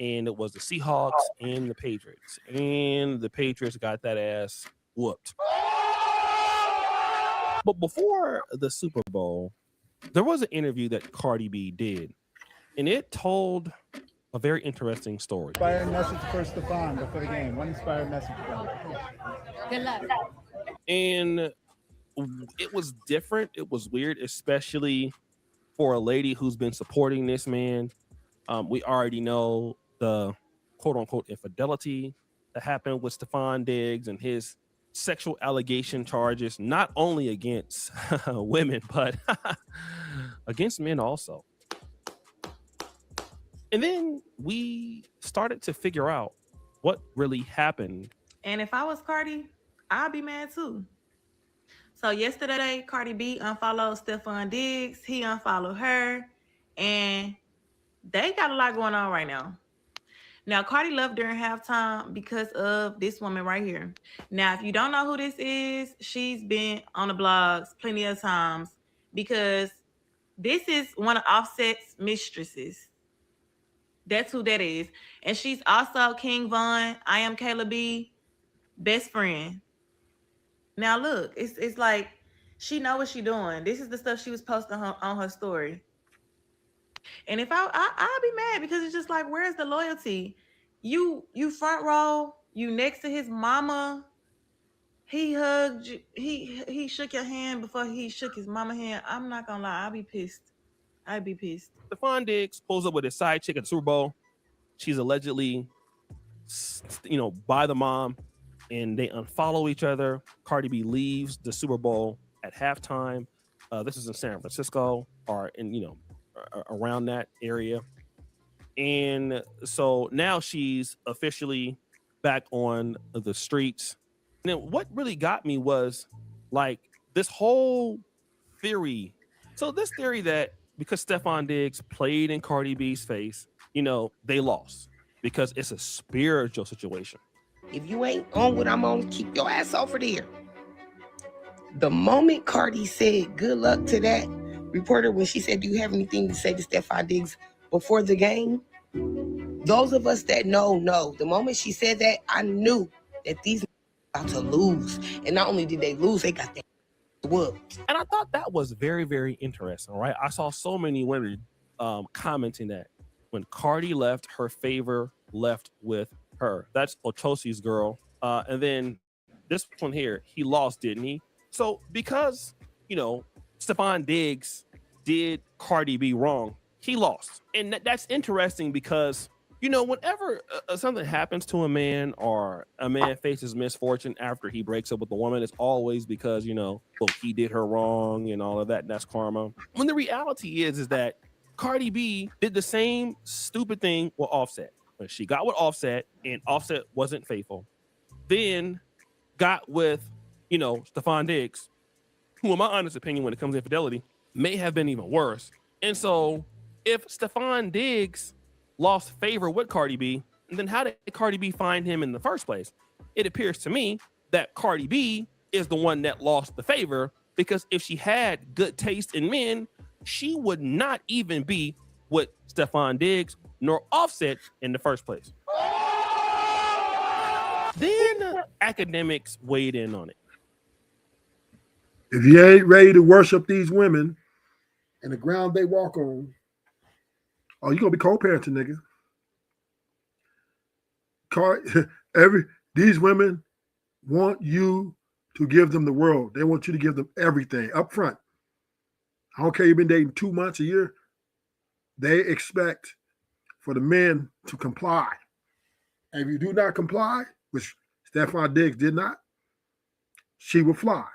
and it was the Seahawks and the Patriots. And the Patriots got that ass whooped. But before the Super Bowl, there was an interview that Cardi B did, and it told a very interesting story. Inspired message for Stepon before the game. One inspired message for him. Good luck. And it was different. It was weird, especially for a lady who's been supporting this man. We already know the quote unquote infidelity that happened with Stepon Diggs and his sexual allegation charges, not only against women, but against men also. And then we started to figure out what really happened. And if I was Cardi, I'd be mad too. So yesterday, Cardi B unfollowed Stepon Diggs. He unfollowed her. And they got a lot going on right now. Now, Cardi left during halftime because of this woman right here. Now, if you don't know who this is, she's been on the blogs plenty of times because this is one of Offset's mistresses. That's who that is. And she's also King Von, I Am Kayla B, best friend. Now, look, it's like she know what she doing. This is the stuff she was posting on her story. And if I'd be mad because it's just like, where's the loyalty? You front row, you next to his mama. He hugged you, he shook your hand before he shook his mama hand. I'm not gonna lie, I'd be pissed. Stepon Diggs pulls up with his side chick at the Super Bowl. She's allegedly, by the mom, and they unfollow each other. Cardi B leaves the Super Bowl at halftime. This is in San Francisco, or in around that area. And so now she's officially back on the streets. And then what really got me was like this whole theory. So this theory that because Stepon Diggs played in Cardi B's face, they lost because it's a spiritual situation. If you ain't on what I'm on, keep your ass over there. The moment Cardi said good luck to that reporter when she said, do you have anything to say to Stepon Diggs before the game? Those of us that know. The moment she said that, I knew that these about to lose. And not only did they lose, they got their whooped. And I thought that was very, very interesting, right? I saw so many women commenting that when Cardi left, her favor left with her. That's Ochosi's girl. And then this one here, he lost, didn't he? So because, Stepon Diggs did Cardi B wrong, he lost. And that's interesting because, whenever something happens to a man or a man faces misfortune after he breaks up with a woman, it's always because, he did her wrong and all of that. And that's karma. When the reality is that Cardi B did the same stupid thing with Offset. When she got with Offset and Offset wasn't faithful, then got with, Stepon Diggs, who in my honest opinion, when it comes to infidelity, may have been even worse. And so if Stepon Diggs lost favor with Cardi B, then how did Cardi B find him in the first place? It appears to me that Cardi B is the one that lost the favor, because if she had good taste in men, she would not even be with Stepon Diggs nor Offset in the first place. Then academics weighed in on it. If you ain't ready to worship these women and the ground they walk on, oh, you're gonna be co-parenting, nigga. These women want you to give them the world. They want you to give them everything up front. I don't care you've been dating 2 months, a year. They expect for the men to comply. And if you do not comply, which Stepon Diggs did not, she will fly.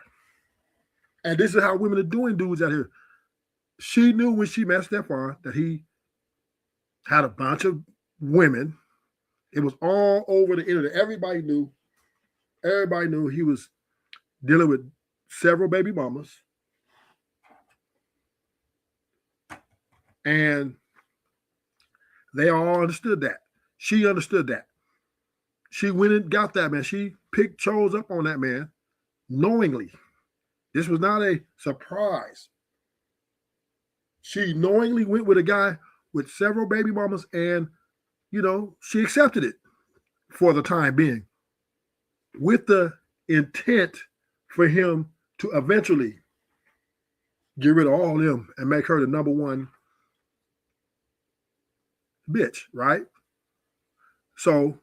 And this is how women are doing dudes out here. She knew when she met Stepon that he had a bunch of women. It was all over the internet. Everybody knew he was dealing with several baby mamas. And they all understood that. She understood that. She went and got that man. She chose up on that man knowingly. This was not a surprise. She knowingly went with a guy with several baby mamas and she accepted it for the time being, with the intent for him to eventually get rid of all of them and make her the number one bitch, right? So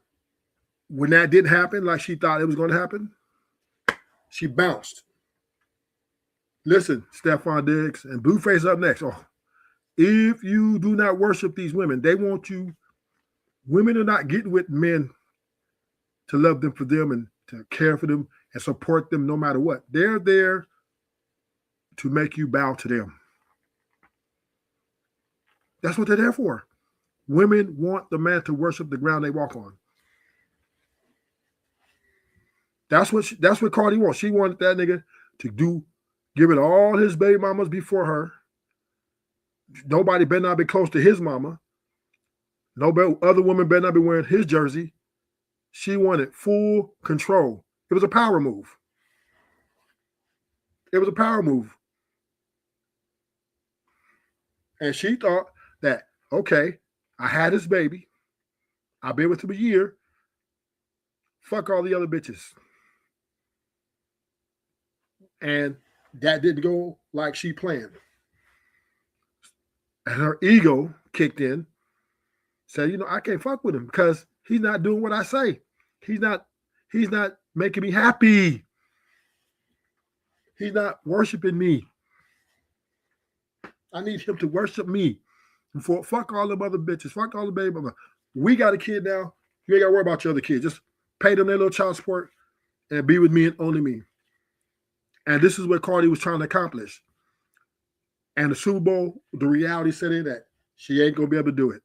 when that didn't happen like she thought it was going to happen, she bounced. Listen, Stepon Diggs and Blueface up next. Oh, if you do not worship these women, they want you. Women are not getting with men to love them for them and to care for them and support them no matter what. They're there to make you bow to them. That's what they're there for. Women want the man to worship the ground they walk on. That's what Cardi wants. She wanted that nigga to give it all his baby mamas before her. Nobody better not be close to his mama. No other woman better not be wearing his jersey. She wanted full control. It was a power move. It was a power move. And she thought that, okay, I had this baby. I've been with him a year. Fuck all the other bitches. And that didn't go like she planned. And her ego kicked in. Said, I can't fuck with him because he's not doing what I say. He's not making me happy. He's not worshiping me. I need him to worship me. Fuck all them other bitches. Fuck all the baby mama. We got a kid now. You ain't got to worry about your other kids. Just pay them their little child support and be with me and only me. And this is what Cardi was trying to accomplish. And the Super Bowl, the reality set in that she ain't going to be able to do it.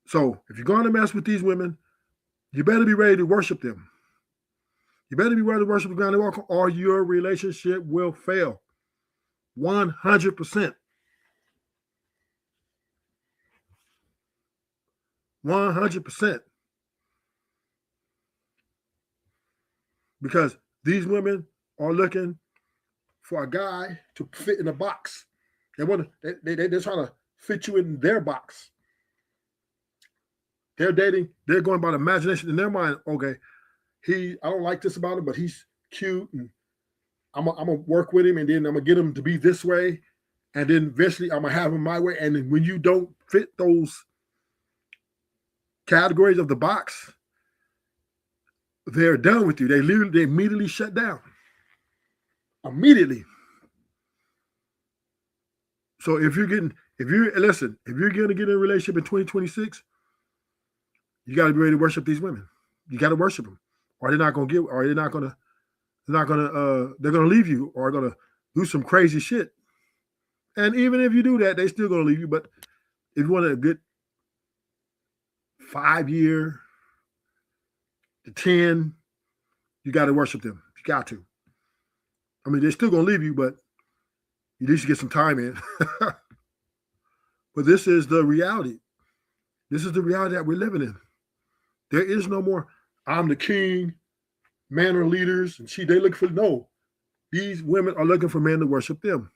So if you're going to mess with these women, you better be ready to worship them. You better be ready to worship the ground they walk on, or your relationship will fail. 100%. 100%. Because these women are looking for a guy to fit in a box. They're trying to fit you in their box. They're dating, they're going by the imagination in their mind. Okay, I don't like this about him, but he's cute, and I'm gonna work with him, and then I'm gonna get him to be this way, and then eventually I'm gonna have him my way. And then when you don't fit those categories of the box, they're done with you. They immediately shut down. Immediately. So if you're gonna get in a relationship in 2026, you got to be ready to worship these women. You got to worship them, or they're not gonna leave you, or gonna do some crazy shit. And even if you do that, they still gonna leave you. But if you want a good 5 year to 10, you got to worship them. You got to. I mean, they're still gonna leave you, but you need to get some time in. But this is the reality. This is the reality that we're living in. There is no more, I'm the king, men are leaders, and they look for, no. These women are looking for men to worship them.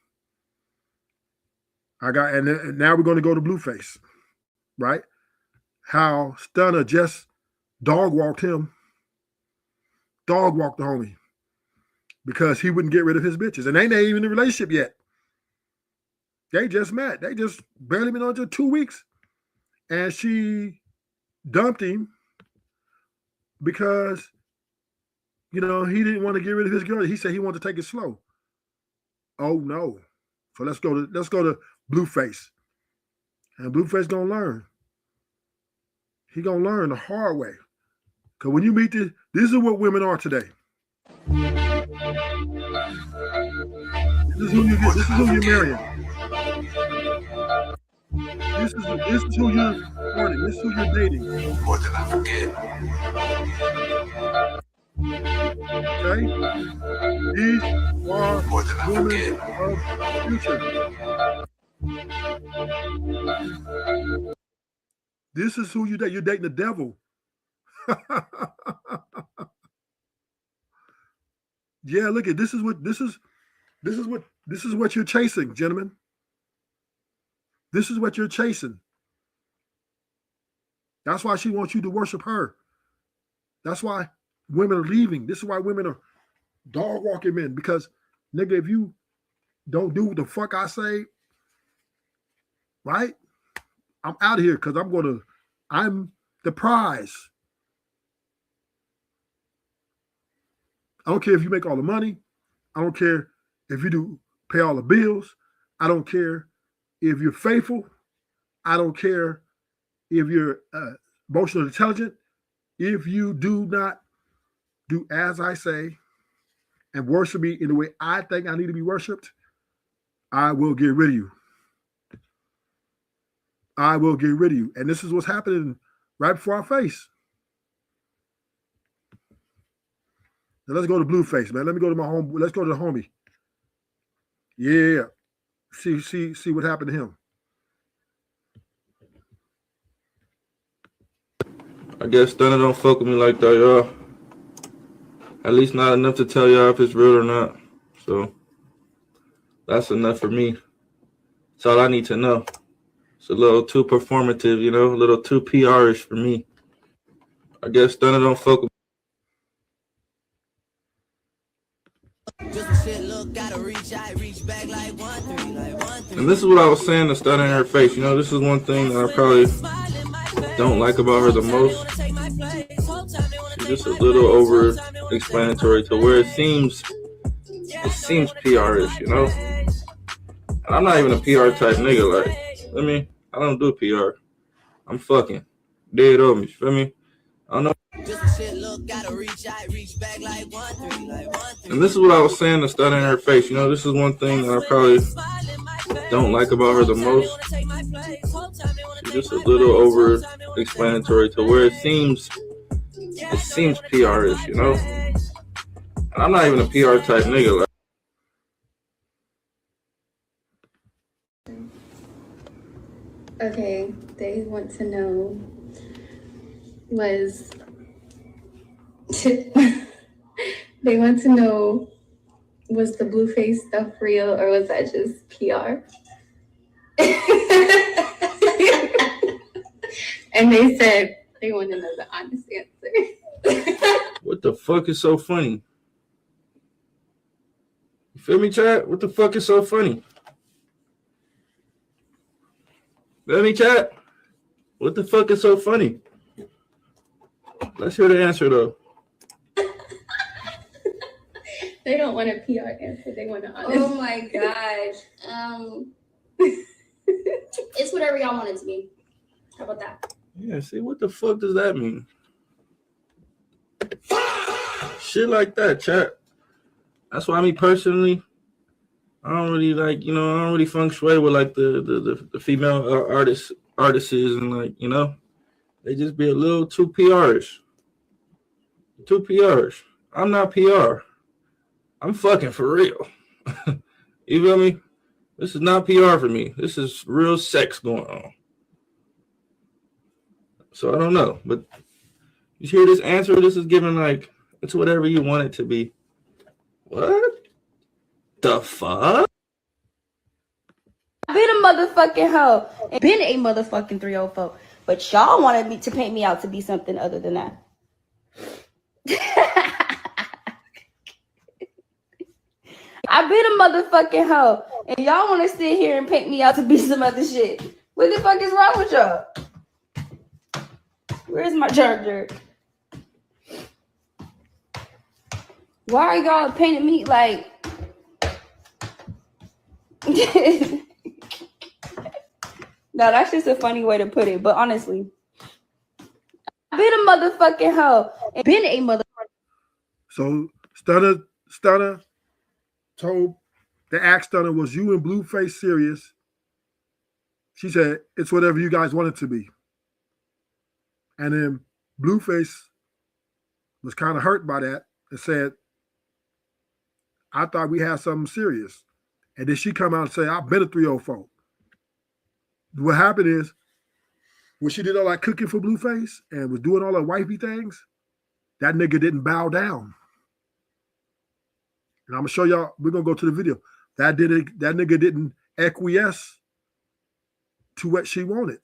And now we're going to go to Blueface, right? How Stunner just dog walked him. Dog walked the homie. Because he wouldn't get rid of his bitches. And they ain't even in a relationship yet. They just met. They just barely been on for 2 weeks. And she dumped him because, he didn't want to get rid of his girl. He said he wanted to take it slow. Oh no. So let's go to Blueface. And Blueface gonna learn. He gonna learn the hard way. Because when you meet this is what women are today. This is who you're marrying. This is who you're courting. This is who you're dating. More than I forget. Okay? These are More than I women forget. of the future. This is who you date. You're dating the devil. Yeah, look at this is what you're chasing, gentlemen. This is what you're chasing. That's why she wants you to worship her. That's why women are leaving. This is why women are dog walking men. Because, nigga, if you don't do what the fuck I say, right? I'm out of here because I'm the prize. I don't care if you make all the money. I don't care if you pay all the bills. I don't care if you're faithful. I don't care if you're emotionally intelligent. If you do not do as I say and worship me in the way I think I need to be worshiped, I will get rid of you. I will get rid of you. And this is what's happening right before our face. Now let's go to Blueface, man. Let me go to my home. Let's go to the homie. Yeah. See what happened to him. I guess Stunner don't fuck with me like that, y'all. At least not enough to tell y'all if it's real or not. So that's enough for me. That's all I need to know. It's a little too performative, you know, a little too PR-ish for me. I guess Stunner don't fuck with And this is what I was saying to Stunner in her face. You know, this is one thing that I probably don't like about her the most. She's just a little over-explanatory to where it seems PR-ish, you know? And I'm not even a PR type nigga. Like, I mean, I don't do PR. I'm fucking dead on me. You feel me? I don't know. And this is what I was saying to Stunner in her face. You know, this is one thing that I probably don't like about her the most. She's just a little over-explanatory to where it seems PR-ish, you know? And I'm not even a PR type nigga. Like, okay, they want to know was they want to know, was the Blueface stuff real or was that just PR? And they said they want to know the honest answer. what the fuck is so funny? You feel me, chat? What the fuck is so funny? Feel me, chat? What the fuck is so funny? Let's hear the answer, though. They don't want a PR answer. They want an honest. Oh my gosh. It's whatever y'all want it to be. How about that? Yeah, see, what the fuck does that mean? Shit like that, chat. That's why me personally, I don't really like, you know, I don't really feng shui with like the female artists and like, you know, they just be a little too PR-ish. Too PR-ish. I'm not PR. I'm fucking for real. You feel me? This is not PR for me. This is real sex going on. So I don't know, but you hear this answer? This is given like, it's whatever you want it to be. What the fuck? I've been a motherfucking hoe and been a motherfucking 304, but y'all wanted me to paint me out to be something other than that. I've been a motherfucking hoe and y'all want to sit here and paint me out to be some other shit. What the fuck is wrong with y'all? Where's my charger? Why are y'all painting me like... No, that's just a funny way to put it. But honestly, I've been a motherfucking hoe and been a motherfucking... So Stunner told the ask Stunner, was you and Blueface serious? She said, it's whatever you guys want it to be. And then Blueface was kind of hurt by that and said, I thought we had something serious. And then she come out and say, I've been a 304. What happened is, when she did all that cooking for Blueface and was doing all the wifey things, that nigga didn't bow down. And I'm gonna show y'all, we're gonna go to the video. That nigga didn't acquiesce to what she wanted.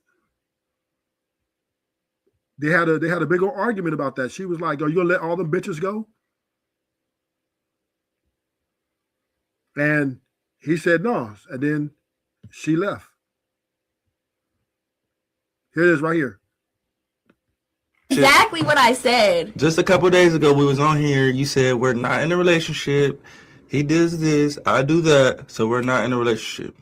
They had a big old argument about that. She was like, "Are you gonna let all them bitches go?" And he said no. And then she left. Here it is right here. Exactly what I said. Just a couple days ago, we was on here. You said we're not in a relationship. He does this, I do that, so we're not in a relationship.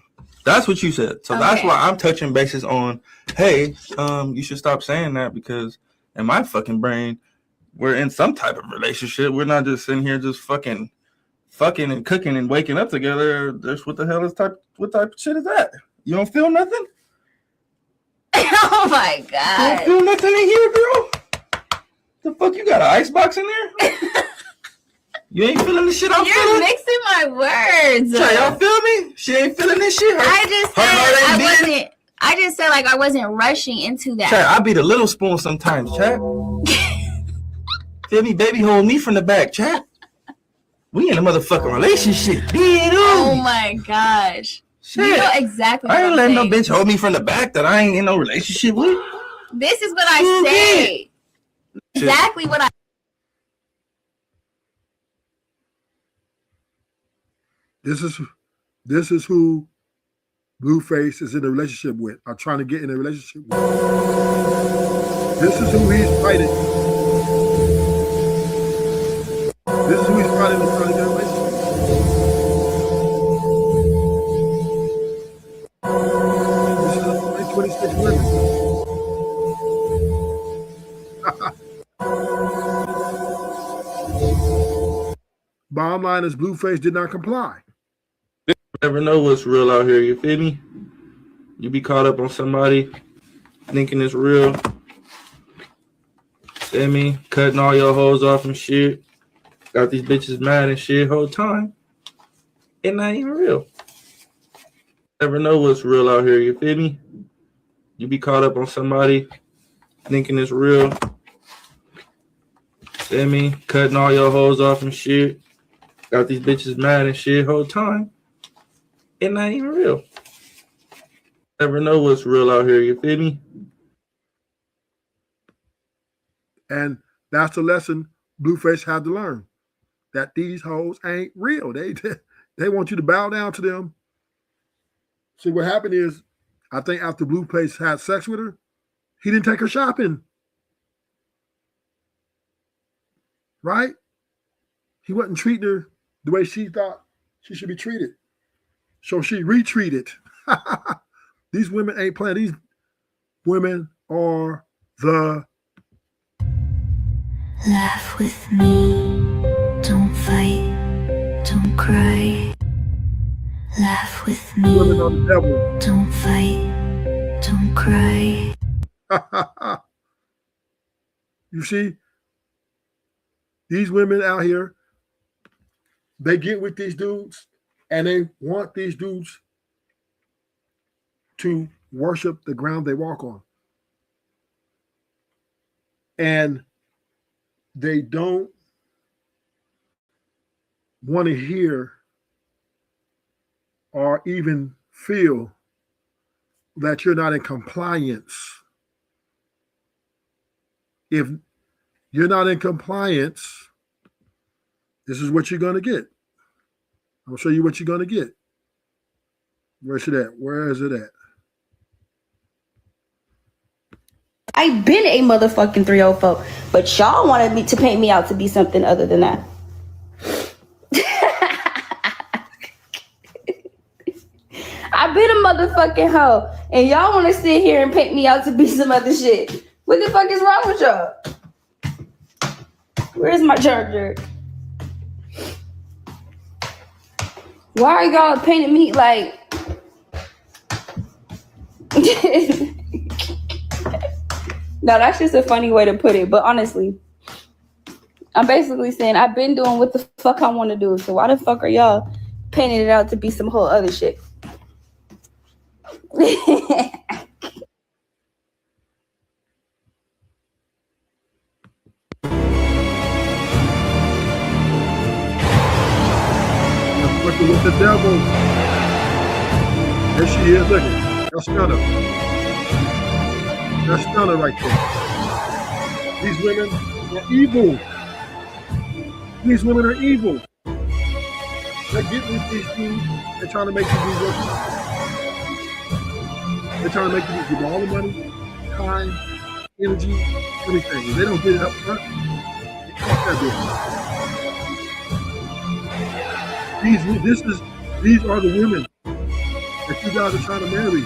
That's what you said. So that's why I'm touching bases on, hey, you should stop saying that, because in my fucking brain, we're in some type of relationship. We're not just sitting here just fucking and cooking and waking up together. What type of shit is that? You don't feel nothing? Oh my God. You don't feel nothing in here, girl? The fuck, you got an icebox in there? You ain't feeling the shit I'm feeling? You're mixing my words. Try, y'all feel me? She ain't feeling this shit. I just said like I wasn't rushing into that. Chad, I beat a little spoon sometimes, Chad. Feel me? Baby, hold me from the back, Chad. We in a motherfucking relationship. Oh my gosh. Shit. You know exactly what I ain't I'm letting saying. no bitch hold me from the back that I ain't in no relationship with. This is what I say. Shit. Exactly what I This is who Blueface is in a relationship with, or trying to get in a relationship with. This is who he's fighting. This is who he's fighting to try to get in a relationship with. This is only 26 women. Bottom line is Blueface did not comply. Never know what's real out here, you feel me? You be caught up on somebody thinking it's real. Feel me? Cutting all your hoes off and shit. Got these bitches mad and shit whole time. It not even real. Never know what's real out here, you feel me? You be caught up on somebody thinking it's real. Feel me? Cutting all your hoes off and shit. Got these bitches mad and shit whole time. It not even real. Never know what's real out here, you feel me? And that's the lesson Blueface had to learn. That these hoes ain't real. They want you to bow down to them. See, what happened is, I think after Blueface had sex with her, he didn't take her shopping. Right? He wasn't treating her the way she thought she should be treated. So she retreated. These women ain't playing. These women are the... Laugh with me. Don't fight. Don't cry. Laugh with me. Women are the devil. Don't fight. Don't cry. You see, these women out here, they get with these dudes and they want these dudes to worship the ground they walk on. And they don't want to hear or even feel that you're not in compliance. If you're not in compliance, this is what you're going to get. I'll show you what you're going to get. Where's it at? Where is it at? I've been a motherfucking 304, but y'all wanted me to paint me out to be something other than that. I've been a motherfucking hoe, and y'all want to sit here and paint me out to be some other shit. What the fuck is wrong with y'all? Where's my charger? Why are y'all painting me like... No, that's just a funny way to put it. But honestly, I'm basically saying I've been doing what the fuck I want to do. So why the fuck are y'all painting it out to be some whole other shit? Working with the devil. There she is. Look at that's Stunner. That's Stunner right there. These women are evil. These women are evil. They're getting with these dudes. They're trying to make you do what? They're trying to make you give all the money, time, energy, everything. If they don't get it up front, they cut that bitch. These are the women that you guys are trying to marry.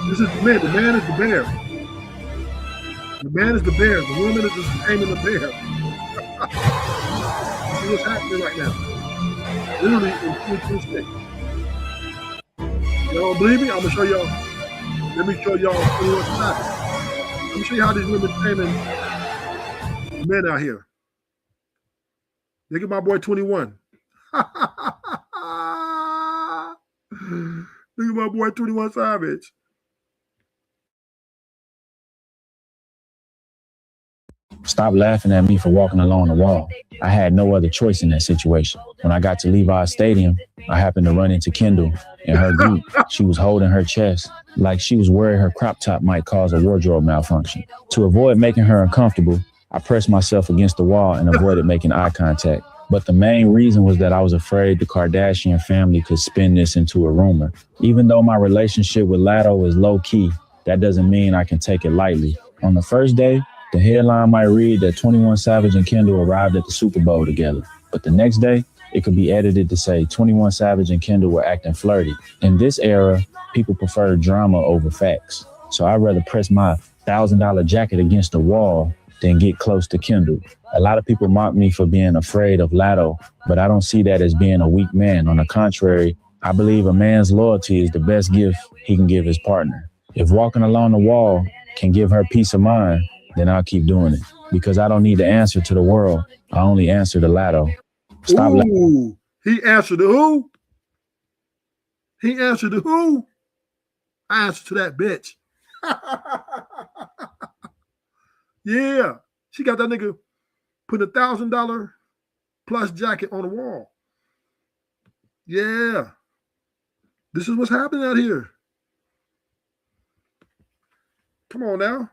This is the man. The man is the bear. The man is the bear. The woman is just taming the bear. This is what's happening right now. Literally in 2026. Y'all don't believe me? I'm gonna show y'all. Let me show y'all what's happening. I'm gonna show you how these women taming men out here. Look at my boy 21. Look at my boy 21 Savage. Stop laughing at me for walking along the wall. I had no other choice in that situation. When I got to Levi Stadium, I happened to run into Kendall in her group. She was holding her chest like she was worried her crop top might cause a wardrobe malfunction. To avoid making her uncomfortable, I pressed myself against the wall and avoided making eye contact. But the main reason was that I was afraid the Kardashian family could spin this into a rumor. Even though my relationship with Latto is low key, that doesn't mean I can take it lightly. On the first day, the headline might read that 21 Savage and Kendall arrived at the Super Bowl together. But the next day, it could be edited to say 21 Savage and Kendall were acting flirty. In this era, people prefer drama over facts. So I'd rather press my $1,000 jacket against the wall than get close to Kendall. A lot of people mock me for being afraid of Latto, but I don't see that as being a weak man. On the contrary, I believe a man's loyalty is the best gift he can give his partner. If walking along the wall can give her peace of mind, then I'll keep doing it. Because I don't need to answer to the world. I only answer to Latto. Stop. Ooh, he answered to who? He answered to who? I answered to that bitch. Yeah. She got that nigga put $1,000 plus jacket on the wall. Yeah. This is what's happening out here. Come on now.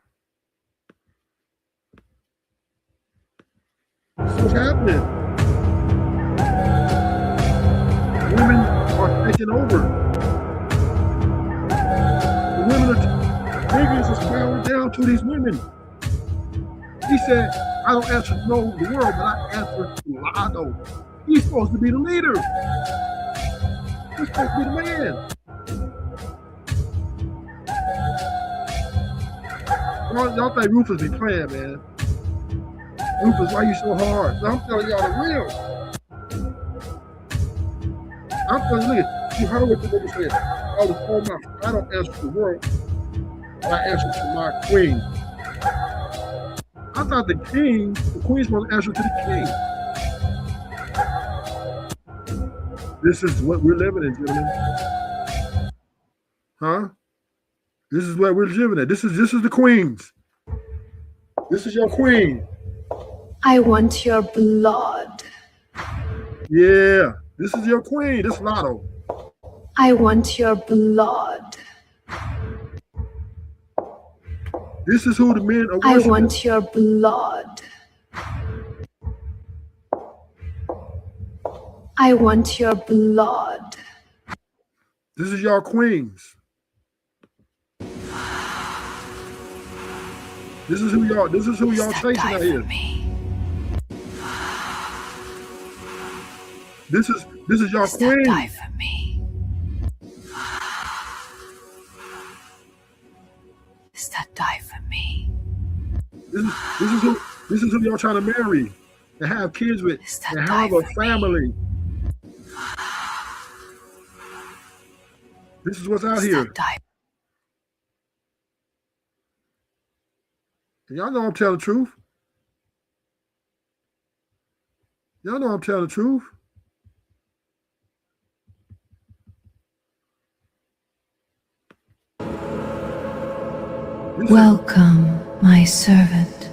This is what's happening. Women are taking over. The women are niggas is bowing down to these women. He said, I don't answer to the world, but I answer to Latto. He's supposed to be the leader. He's supposed to be the man. Y'all think Rufus be playing, man. Rufus, why you so hard? No, I'm telling y'all the real. I'm telling you, you heard what the nigga said. I don't answer to the world, but I answer to my queen. I thought the queen's supposed to answer to the king. This is what we're living in, gentlemen. Huh? This is what we're living in. This is the queens. This is your queen. I want your blood. Yeah, this is your queen. This is Latto. I want your blood. This is who the men are I worshiping. want your blood. I want your blood. This is your queens. This is who y'all chasing out here. This is your queen. Die for me. Does that die for me? This is who y'all trying to marry and have kids with and have a family. This is what's out here. And y'all know I'm telling the truth. Y'all know I'm telling the truth. Welcome, my servant.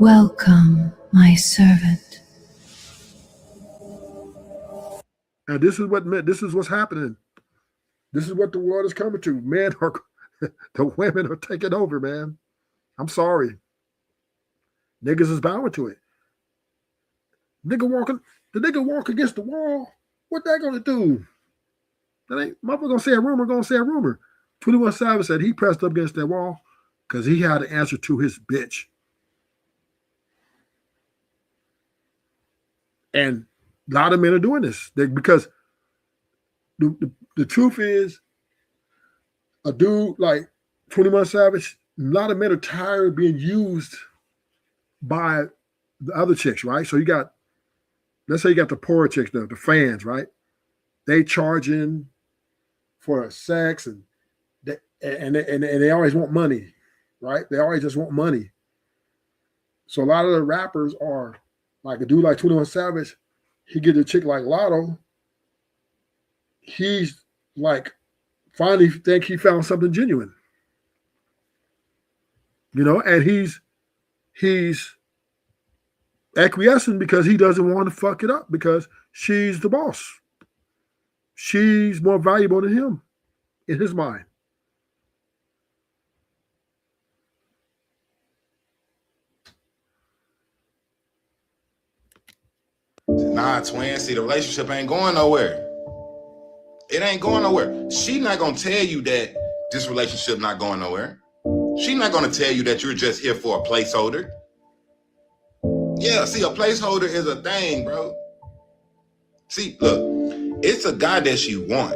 Welcome, my servant. And this is what's happening. This is what the world is coming to. Men are the women are taking over, man. I'm sorry. Niggas is bowing to it. The nigga walk against the wall. What that gonna do? That ain't motherfucker gonna say a rumor. 21 Savage said he pressed up against that wall because he had to answer to his bitch. And a lot of men are doing this because the truth is, a dude like 21 Savage, a lot of men are tired of being used by the other chicks, right? So let's say you got the poor chicks, the fans, right? They charging for sex and they always want money, right? They always just want money. So a lot of the rappers are like a dude like 21 Savage. He get a chick like Lotto. He's like finally think he found something genuine, and he's acquiescing because he doesn't want to fuck it up because she's the boss. She's more valuable than him in his mind. Nah, twin. See, the relationship ain't going nowhere. It ain't going nowhere. She not gonna tell you that this relationship not going nowhere. She not gonna tell you that you're just here for a placeholder. Yeah, see, a placeholder is a thing, bro. See, look, it's a guy that she want,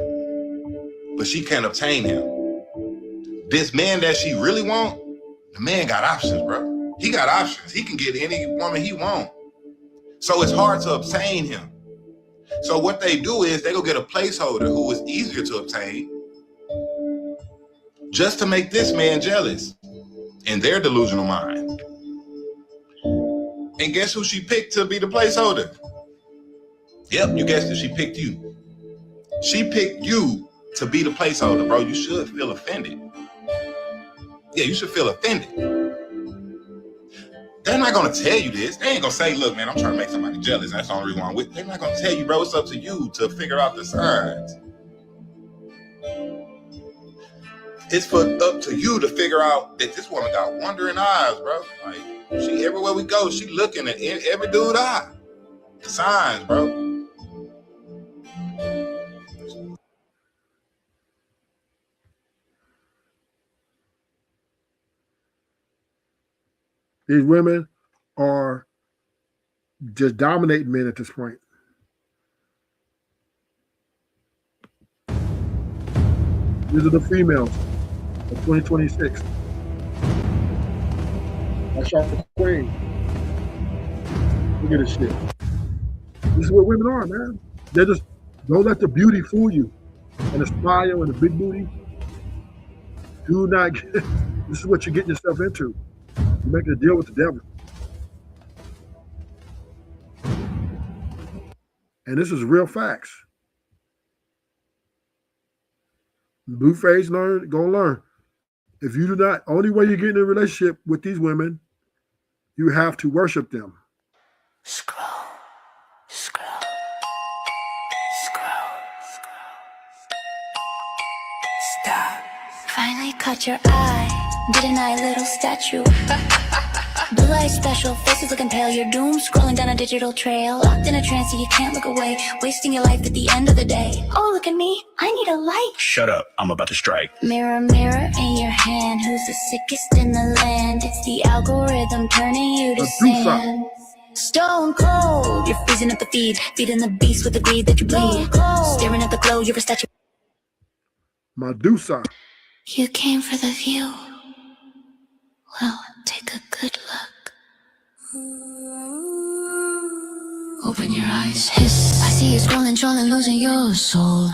but she can't obtain him. This man that she really want, the man got options, bro. He got options. He can get any woman he want. So it's hard to obtain him. So what they do is they go get a placeholder who is easier to obtain just to make this man jealous in their delusional mind. And guess who she picked to be the placeholder? Yep, you guessed it. She picked you. She picked you to be the placeholder, bro. You should feel offended. Yeah, you should feel offended. They're not gonna tell you this. They ain't gonna say, look, man, I'm trying to make somebody jealous. That's the only reason I'm with. They're not gonna tell you, bro. It's up to you to figure out the signs. It's up to you to figure out that this woman got wandering eyes, bro. Like, she everywhere we go, she looking at every dude eye. The signs, bro. These women are just dominating men at this point. These are the females of 2026. That's our queen. Look at this shit. This is what women are, man. They just don't let the beauty fool you. And the smile and the big booty. Do not get, this is what you're getting yourself into. You're making a deal with the devil. And this is real facts. Blueface gonna learn. If you do not, only way you get in a relationship with these women, you have to worship them. Scroll. Stop. Finally caught your eye. Didn't I, little statue? Blue light special, faces looking pale. You're doomed, scrolling down a digital trail. Locked in a trance so you can't look away. Wasting your life at the end of the day. Oh, look at me, I need a light. Shut up, I'm about to strike. Mirror, mirror in your hand, who's the sickest in the land? It's the algorithm turning you to sand. Stone cold, you're freezing up the feeding the beast with the greed that you bleed. Staring at the glow, you're a statue. Medusa. You came for the view. Well, take a good look. Open your eyes, hiss. I see you scrolling, trolling, losing your soul.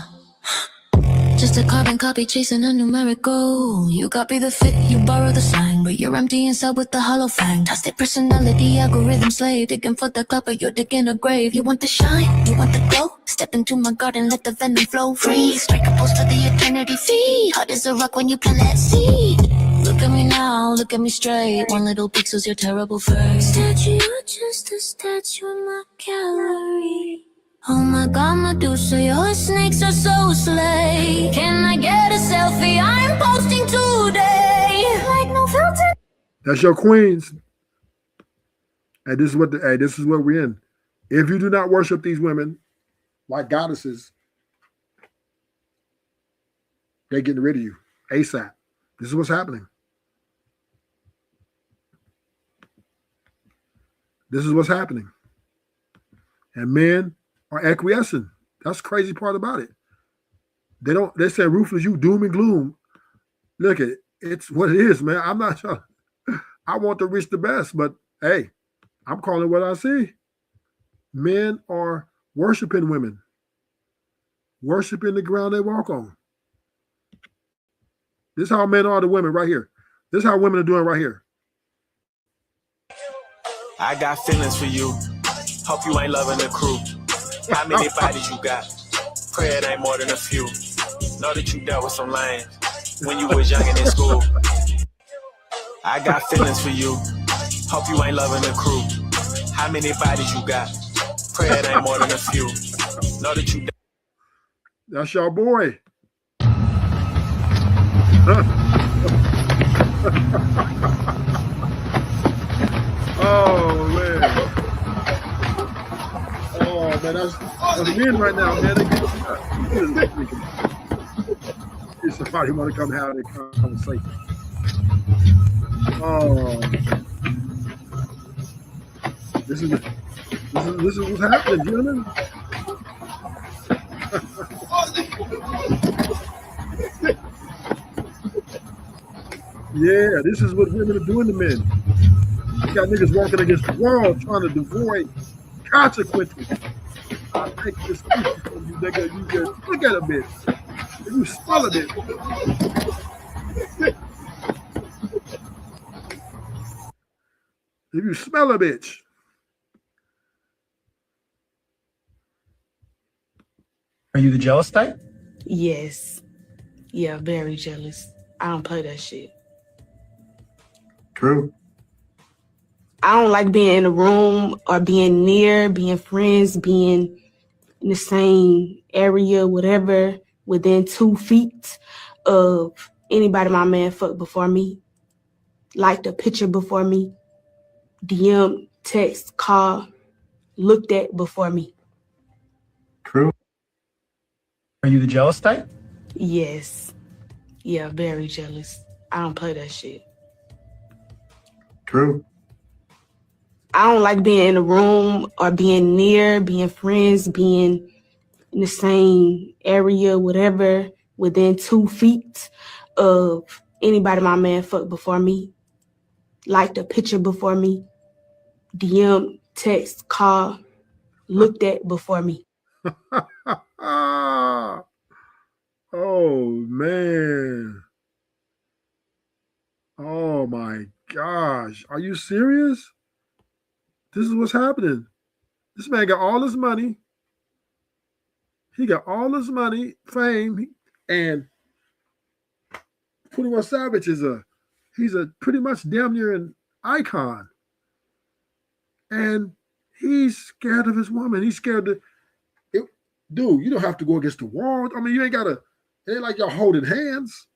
Just a carbon copy chasing a numeric goal. You copy the fit, you borrow the slang, but you're empty inside with the hollow fang. Toss their personality, algorithm slave. Digging for the clout, but you're digging a grave. You want the shine, you want the glow. Step into my garden, let the venom flow free. Strike a pose for the eternity fee. Hot as a rock when you plant that seed. Look at me now, look at me straight. One little pixel's your terrible face. Statue, just a statue in my gallery. Oh my God, Medusa, your snakes are so slay. Can I get a selfie? I'm posting today. Like no filter. That's your queens. And this is what we're in. If you do not worship these women like goddesses, they're getting rid of you ASAP. This is what's happening. This is what's happening. And men are acquiescing. That's the crazy part about it. They say ruthless, you doom and gloom. Look at it. It's what it is, man. I'm not trying. I want to reach the best, but hey, I'm calling what I see. Men are worshiping women, worshiping the ground they walk on. This is how men are to women right here. This is how women are doing right here. I got feelings for you. Hope you ain't loving the crew. How many bodies you got? Pray it ain't more than a few. Know that you dealt with some lanes when you was young and in school. I got feelings for you. Hope you ain't loving the crew. How many bodies you got? Pray it ain't more than a few. Know that you. That's your boy. Oh man. Oh man, that's men right now, man. If somebody want to come have a conversation. Oh, this is what's happening, gentlemen. Yeah, this is what women are doing to men. You got niggas walking against the wall trying to avoid consequences. I take this from you, nigga. You just look at a bitch. You smell a bitch. If you smell a bitch. Are you the jealous type? Yes. Yeah, very jealous. I don't play that shit. True. I don't like being in a room or being near, being friends, being in the same area, whatever, within 2 feet of anybody my man fucked before me, liked a picture before me, DM, text, call, looked at before me. True. Are you the jealous type? Yes. Yeah, very jealous. I don't play that shit. True. I don't like being in a room or being near, being friends, being in the same area, whatever, within 2 feet of anybody my man fucked before me, liked a picture before me, DM, text, call, looked at before me. Oh man. Oh my gosh. Are you serious? This is what's happening. This man got all his money. He got all his money, fame, and 21 Savage he's a pretty much damn near an icon. And he's scared of his woman. He's scared to dude, you don't have to go against the wall. I mean, you ain't gotta, it ain't like y'all holding hands.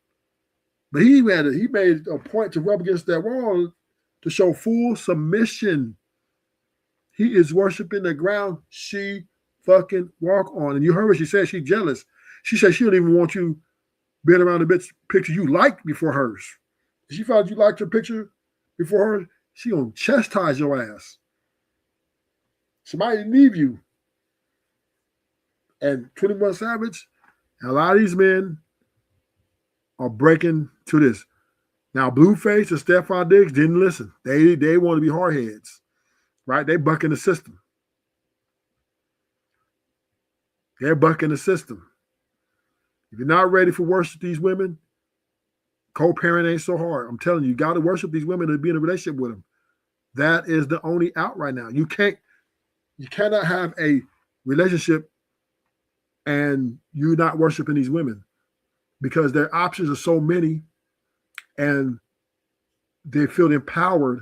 But he made a point to rub against that wall to show full submission. He is worshiping the ground she fucking walk on. And you heard what she said. She's jealous. She said she don't even want you being around the bitch picture you liked before hers. If she found you liked your picture before hers, she gonna chastise your ass. Somebody leave you. And 21 Savage, and a lot of these men are breaking to this. Now, Blueface and Stepon Diggs didn't listen. They want to be hardheads, right? They bucking the system. They're bucking the system. If you're not ready for worship these women, co-parent ain't so hard. I'm telling you, you got to worship these women to be in a relationship with them. That is the only out right now. You cannot have a relationship and you're not worshiping these women because their options are so many and they feel empowered.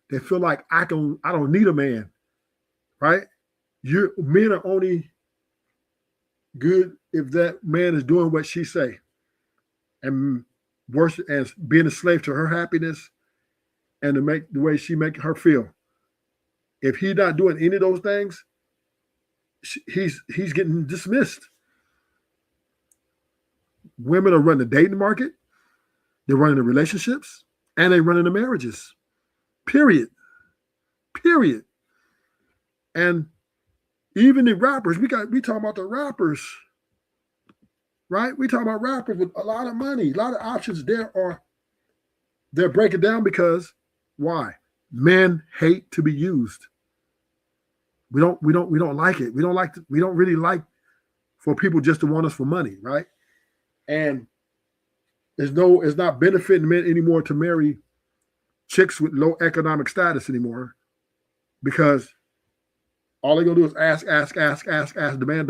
They feel like I don't need a man, right? Men are only good if that man is doing what she say, and worse as being a slave to her happiness and to make the way she make her feel. If he's not doing any of those things, he's getting dismissed. Women are running the dating market, they're running the relationships, and they're running the marriages. Period. Period. And even the rappers, we talking about the rappers, right? We talking about rappers with a lot of money, a lot of options. They're breaking down because why? Men hate to be used. We don't like it. We don't really like for people just to want us for money, right? And it's not benefiting men anymore to marry chicks with low economic status anymore, because all they're gonna do is ask, demand,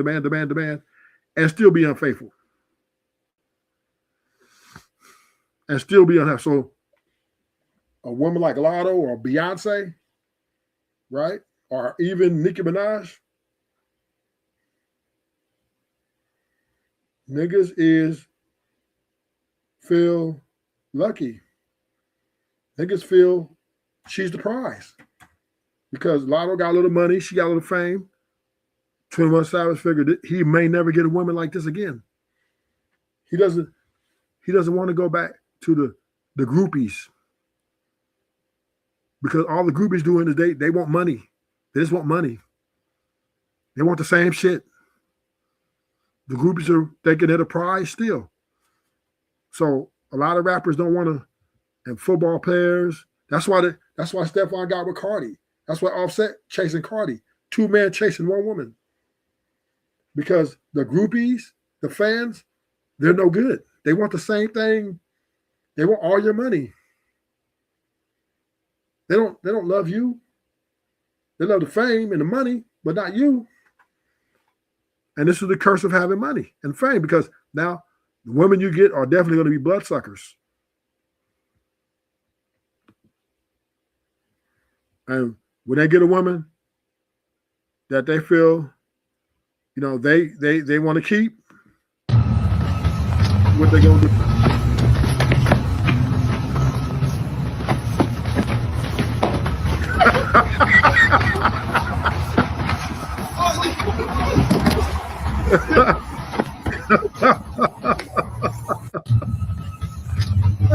and still be unfaithful. And still be unhappy. So a woman like Lotto or Beyonce, right? Or even Nicki Minaj, niggas feel lucky. Niggas feel she's the prize. Because Lotto got a little money, she got a little fame. 21 Savage figured he may never get a woman like this again. He doesn't want to go back to the groupies. Because all the groupies doing is they want money. They just want money. They want the same shit. The groupies are thinking they're the prize still. So a lot of rappers don't want to, and football players. That's why Stepon got with Cardi. That's why Offset chasing Cardi. 2 men chasing 1 woman. Because the groupies, the fans, they're no good. They want the same thing. They want all your money. They don't love you. They love the fame and the money, but not you. And this is the curse of having money and fame, because now the women you get are definitely going to be bloodsuckers. And when they get a woman that they feel, they want to keep, what they going to do?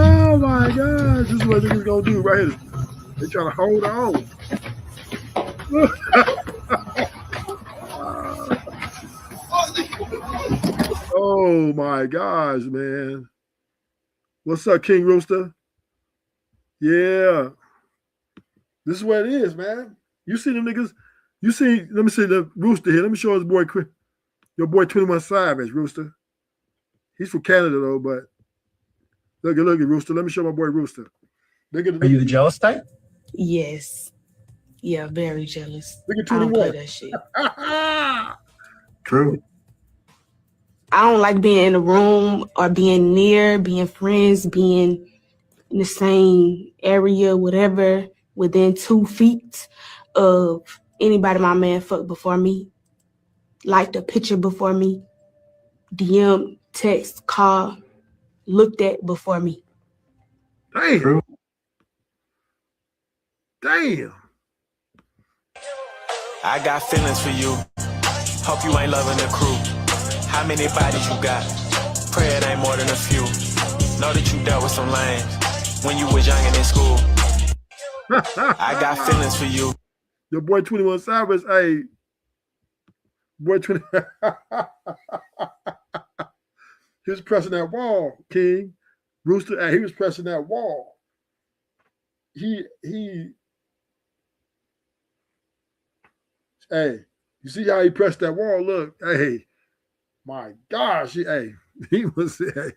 Oh my gosh, this is what niggas gonna do right here. They trying to hold on. Oh my gosh, man. What's up, King Rooster? Yeah. This is what it is, man. You see them niggas, let me see the Rooster here. Let me show his boy, your boy 21 Savage, Rooster. He's from Canada though, but look at Rooster. Let me show my boy Rooster. Are you the jealous type? Yes. Yeah, very jealous. Look at I don't 21. play that shit. True. I don't like being in a room or being near, being friends, being in the same area, whatever, within 2 feet of anybody my man fucked before me, liked a picture before me, DM, text, call, looked at before me. Damn. True. Damn. I got feelings for you. Hope you ain't loving the crew. How many bodies you got? Pray it ain't more than a few. Know that you dealt with some lanes when you was young and in school. I got feelings for you. Your boy 21 Savage, hey. Boy 20. He was pressing that wall, King. Rooster, hey, he was pressing that wall. Hey, you see how he pressed that wall? Look, hey, my gosh, he was. Hey,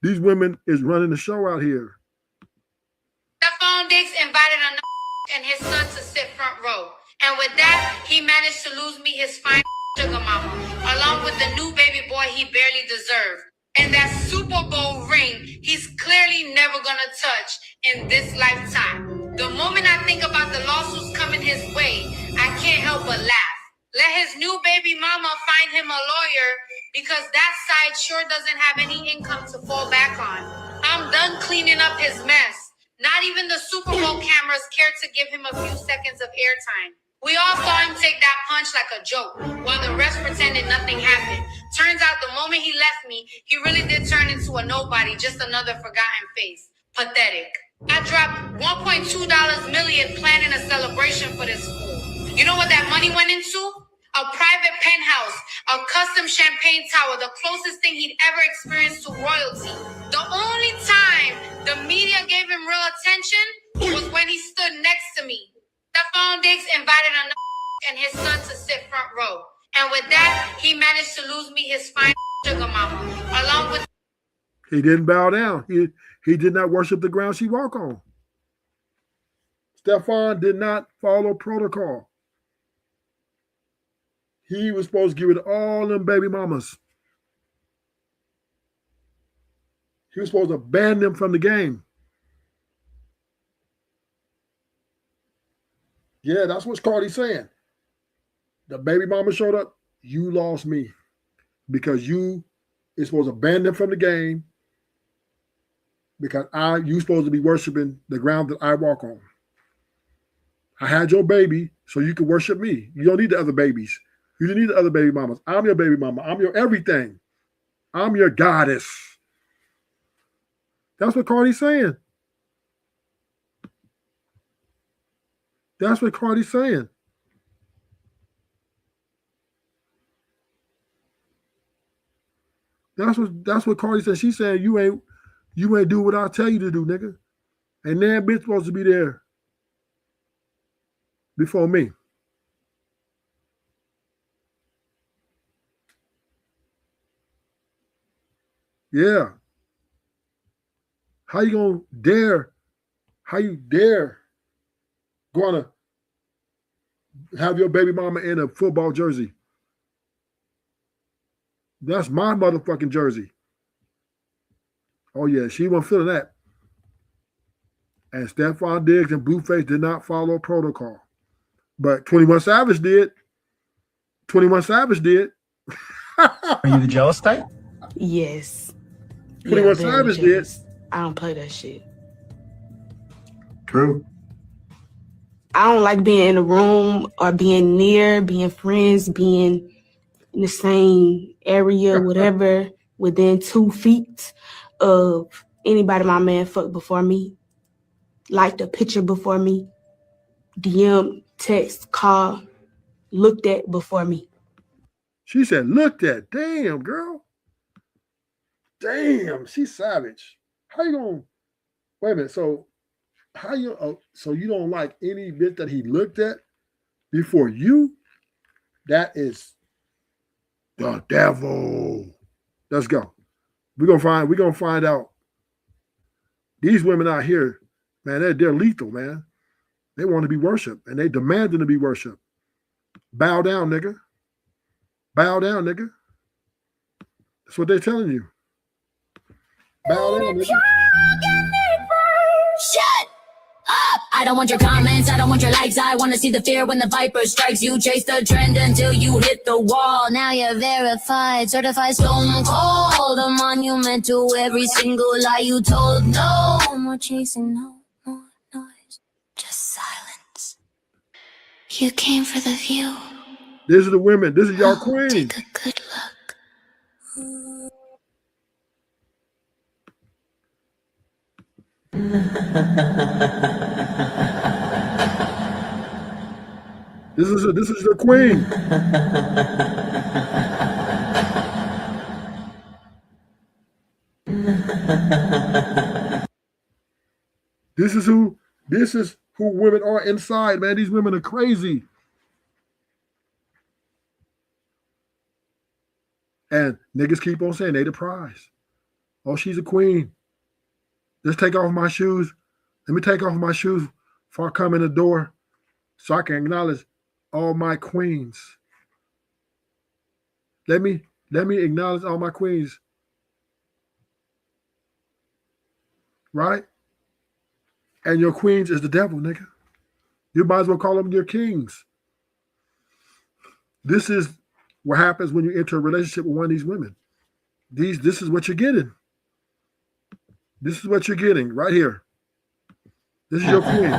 these women is running the show out here. Stepon Diggs invited and his son to sit front row, and with that, he managed to lose me his fine sugar mama, along with the new baby boy he barely deserved. And that Super Bowl ring, he's clearly never gonna touch in this lifetime. The moment I think about the lawsuits coming his way, I can't help but laugh. Let his new baby mama find him a lawyer because that side sure doesn't have any income to fall back on. I'm done cleaning up his mess. Not even the Super Bowl cameras care to give him a few seconds of airtime. We all saw him take that punch like a joke, while the rest pretended nothing happened. Turns out the moment he left me, he really did turn into a nobody, just another forgotten face. Pathetic. I dropped $1.2 million planning a celebration for this fool. You know what that money went into? A private penthouse, a custom champagne tower, the closest thing he'd ever experienced to royalty. The only time the media gave him real attention was when he stood next to me. Stepon Diggs invited and his son to sit front row. And with that, he managed to lose me his fine sugar mama, along with... He didn't bow down. He did not worship the ground she walked on. Stepon did not follow protocol. He was supposed to give it all them baby mamas. He was supposed to ban them from the game. Yeah, that's what Cardi's saying. The baby mama showed up. You lost me because you is supposed to ban them from the game because you supposed to be worshiping the ground that I walk on. I had your baby so you can worship me. You don't need the other babies. You don't need the other baby mamas. I'm your baby mama. I'm your everything. I'm your goddess. That's what Cardi's saying. That's what Cardi's saying. That's what Cardi said. She said you ain't do what I tell you to do, nigga. And that bitch supposed to be there before me. Yeah. How you dare gonna have your baby mama in a football jersey? That's my motherfucking jersey. Oh yeah, she wasn't feeling that. And Stepon Diggs and Blueface did not follow protocol. But 21 Savage did. 21 Savage did. Are you the jealous type? Yes. 21 Savage did. I don't play that shit. True. I don't like being in a room or being near, being friends, being in the same area, whatever, within 2 feet of anybody my man fucked before me, liked a picture before me, DM, text, call, looked at before me. She said, looked at. Damn, girl. Damn, she's savage. How you gonna wait a minute? So how you so you don't like any bit that he looked at before you? That is the devil. Let's go. We're gonna find out. These women out here, man, they're lethal, man. They want to be worshipped and they demanding to be worshipped. Bow down, nigga. Bow down, nigga. That's what they're telling you. Bow down, nigga. Shut up! I don't want your comments, I don't want your likes. I want to see the fear when the viper strikes. You chase the trend until you hit the wall. Now you're verified, certified stone cold. A monument to every single lie you told. No more chasing, no more noise, just silence. You came for the view. This is the women. This is y'all queen. Take a good look. This is the queen. This is who women are inside, man. These women are crazy. And niggas keep on saying they the prize. Oh, she's a queen. Let's take off my shoes. Let me take off my shoes before I come in the door so I can acknowledge all my queens. Let me acknowledge all my queens. Right? And your queens is the devil, nigga. You might as well call them your kings. This is what happens when you enter a relationship with one of these women. This is what you're getting. This is what you're getting right here. This is your queen.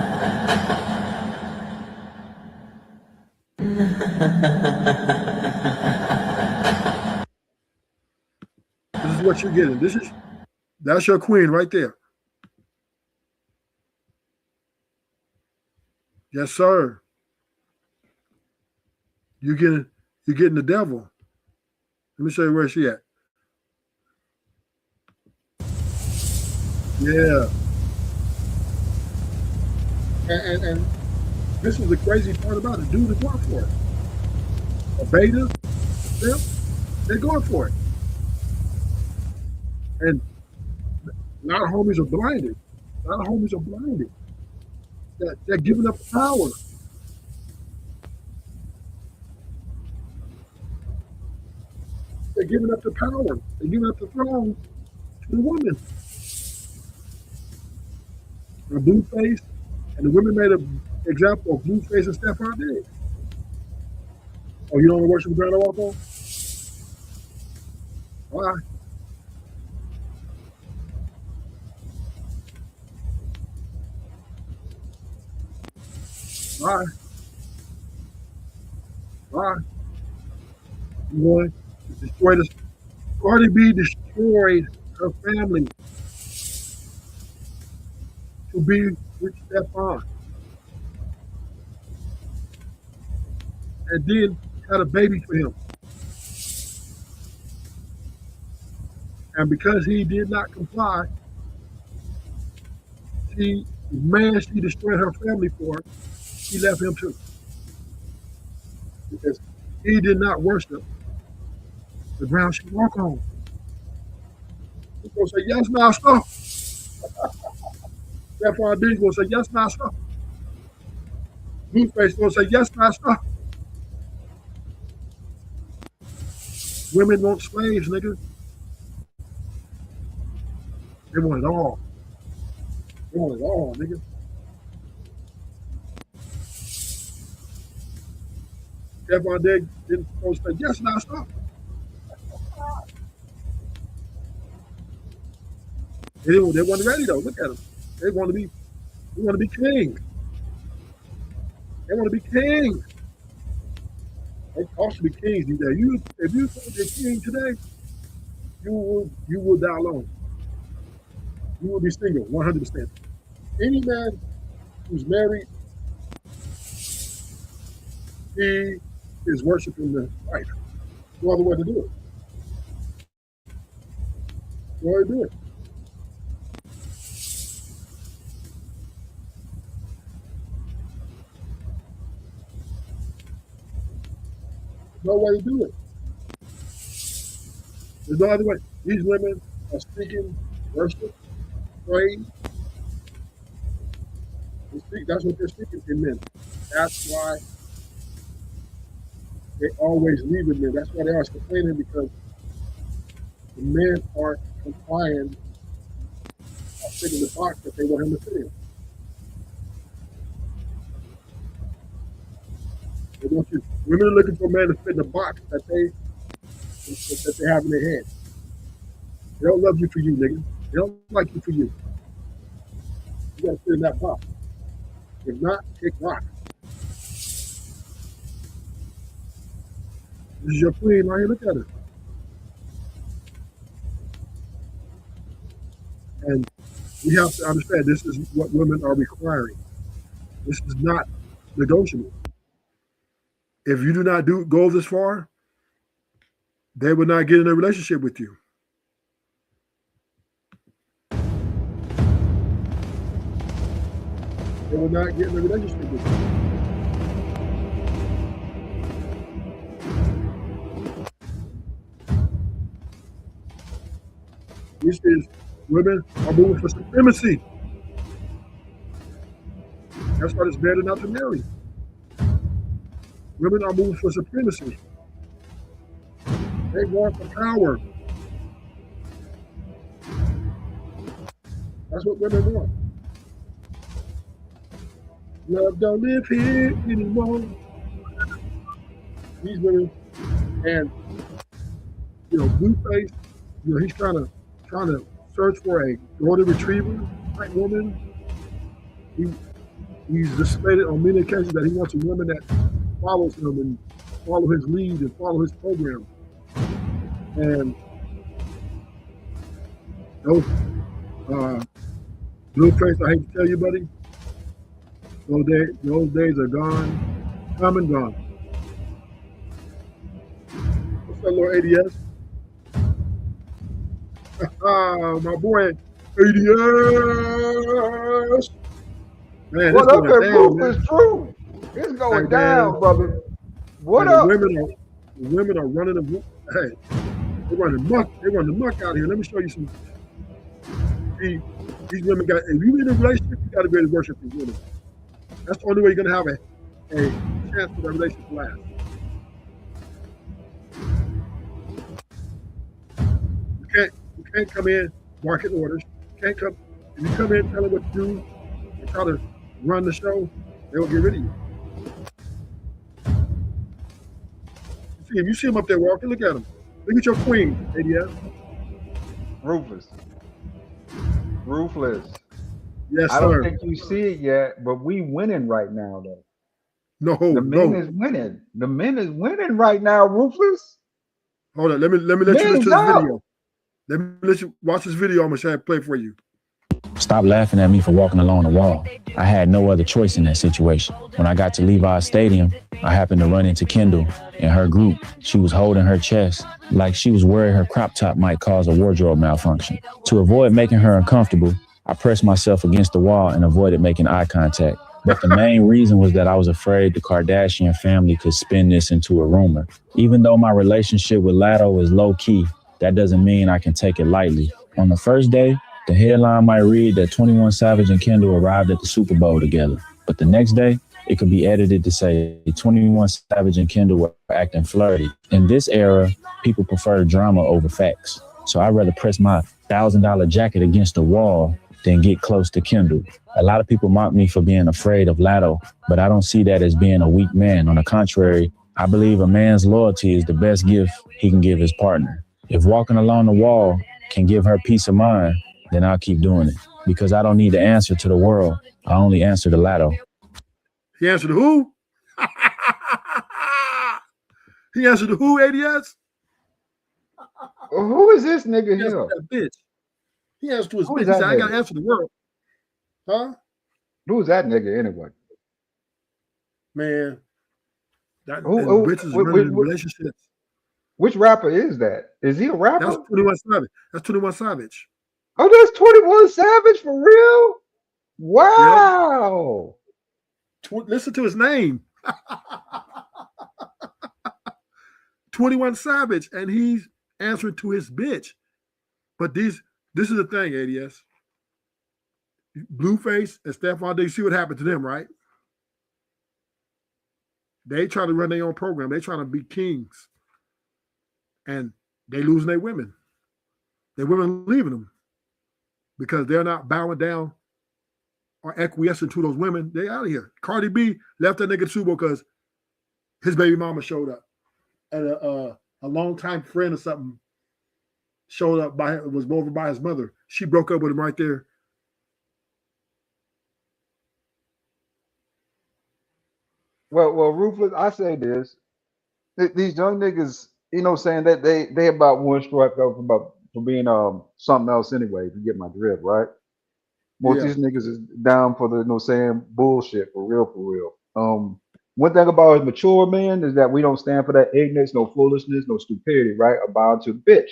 This is what you're getting. That's your queen right there. Yes, sir. You're getting the devil. Let me show you where she at. Yeah. And this is the crazy part about it. Dude is going for it. A beta, they're going for it. And a lot of homies are blinded. They're giving up the power. They're giving up the power. They're giving up the throne to the woman. A Blueface, and the women made an example of Blueface and Stepon Diggs. Oh, you don't want to worship Grand Walko? Why? Why? Why? You want to destroy this? Cardi B destroyed her family to be with Stepon. And then had a baby for him. And because he did not comply, the man she destroyed her family for, she left him too. Because he did not worship the ground she walked on. He's going to say, yes, master. Stepon Diggs going to say, yes, master. Blueface going to say, yes, master. Women want slaves, nigga. They want it all. They want it all, nigga. Stepon Diggs didn't supposed to say, yes, master. They weren't ready though. Look at them. They want to be king. They want to be king. They cost to be kings these days. If you want to be a king today, you will die alone. You will be single, 100%. Any man who's married, he is worshiping the wife. No other way to do it. No way to do it. No way to do it. There's no other way. These women are seeking worship, praise. That's what they're seeking in men. That's why they always leave with men. That's why they always complaining, because the men aren't complying or fitting the box that they want him to fit in. They want you. Women are looking for a man to fit in the box that they have in their head. They don't love you for you, nigga. They don't like you for you. You gotta fit in that box. If not, kick rock. This is your queen right here. Look at her. And we have to understand this is what women are requiring. This is not negotiable. If you do not go this far, they will not get in a relationship with you. They will not get in a relationship with you. This is women are moving for supremacy. That's why it's better not to marry. Women are moving for supremacy. They want the power. That's what women want. Love don't live here anymore. these women, and Blueface, he's trying to search for a golden retriever type woman. He's displayed on many occasions that he wants a woman that follows him and follow his lead and follow his program. And those Blueface, I hate to tell you, buddy, those days are gone, come and gone. What's up, Lord ADS? My boy ADS. Man, What up, going that down, roof is true. It's going down, brother. What the up? women are running the hey, they're running the muck out here. Let me show you some. See, these women got, if you in a relationship, you got to be able to worship these women. That's the only way you're gonna have a chance for that relationship to last. You can't come in market orders. You can't come if you come in telling what to do and try to run the show, they will get rid of you. If you see him up there walking, look at him. Look at your queen, ADS. Rufus. Ruthless. Yes, I don't sir. think you see it yet, but we winning right now, though. No, the men is winning. The men is winning right now, Ruthless. Hold on, let me let you listen to this video. Let me let you watch this video. I'm gonna play for you. Stop laughing at me for walking along the wall. I had no other choice in that situation. When I got to Levi's Stadium, I happened to run into Kendall and her group. She was holding her chest like she was worried her crop top might cause a wardrobe malfunction. To avoid making her uncomfortable, I pressed myself against the wall and avoided making eye contact. But the main reason was that I was afraid the Kardashian family could spin this into a rumor. Even though my relationship with Latto is low key, that doesn't mean I can take it lightly. On the first day, the headline might read that 21 Savage and Kendall arrived at the Super Bowl together. But the next day, it could be edited to say 21 Savage and Kendall were acting flirty. In this era, people prefer drama over facts. So I'd rather press my $1,000 jacket against the wall than get close to Kendall. A lot of people mock me for being afraid of Latto, but I don't see that as being a weak man. On the contrary, I believe a man's loyalty is the best gift he can give his partner. If walking along the wall can give her peace of mind, then I'll keep doing it. Because I don't need to answer to the world. I only answer to Latto. He answered to who? He answered to who, ADS? Who is this nigga here? That bitch. He answered to his Who bitch. is He that said, I got to nigga? answer the world. Huh? Who's that nigga anyway? Man. That Who bitches running relationships. Which rapper is that? Is he a rapper? That's 21 Savage. That's 21 Savage. Oh, that's 21 Savage for real? Wow. Yep. Listen to his name. 21 Savage, and he's answering to his bitch. But this is the thing, ADS. Blueface and Stepon Diggs, see what happened to them, right? They try to run their own program. They trying to be kings. And they losing their women. Their women leaving them because they're not bowing down or acquiescing to those women. They out of here. Cardi B left that nigga Super Bowl because his baby mama showed up. And a longtime friend or something showed up was over by his mother. She broke up with him right there. Well, Ruthless, I say this. These young niggas, saying that they about one strike up for being something else anyway, if you get my drift, right? Most of these niggas is down for the bullshit for real. One thing about us mature men is that we don't stand for that ignorance, no foolishness, no stupidity, right? About to the bitch.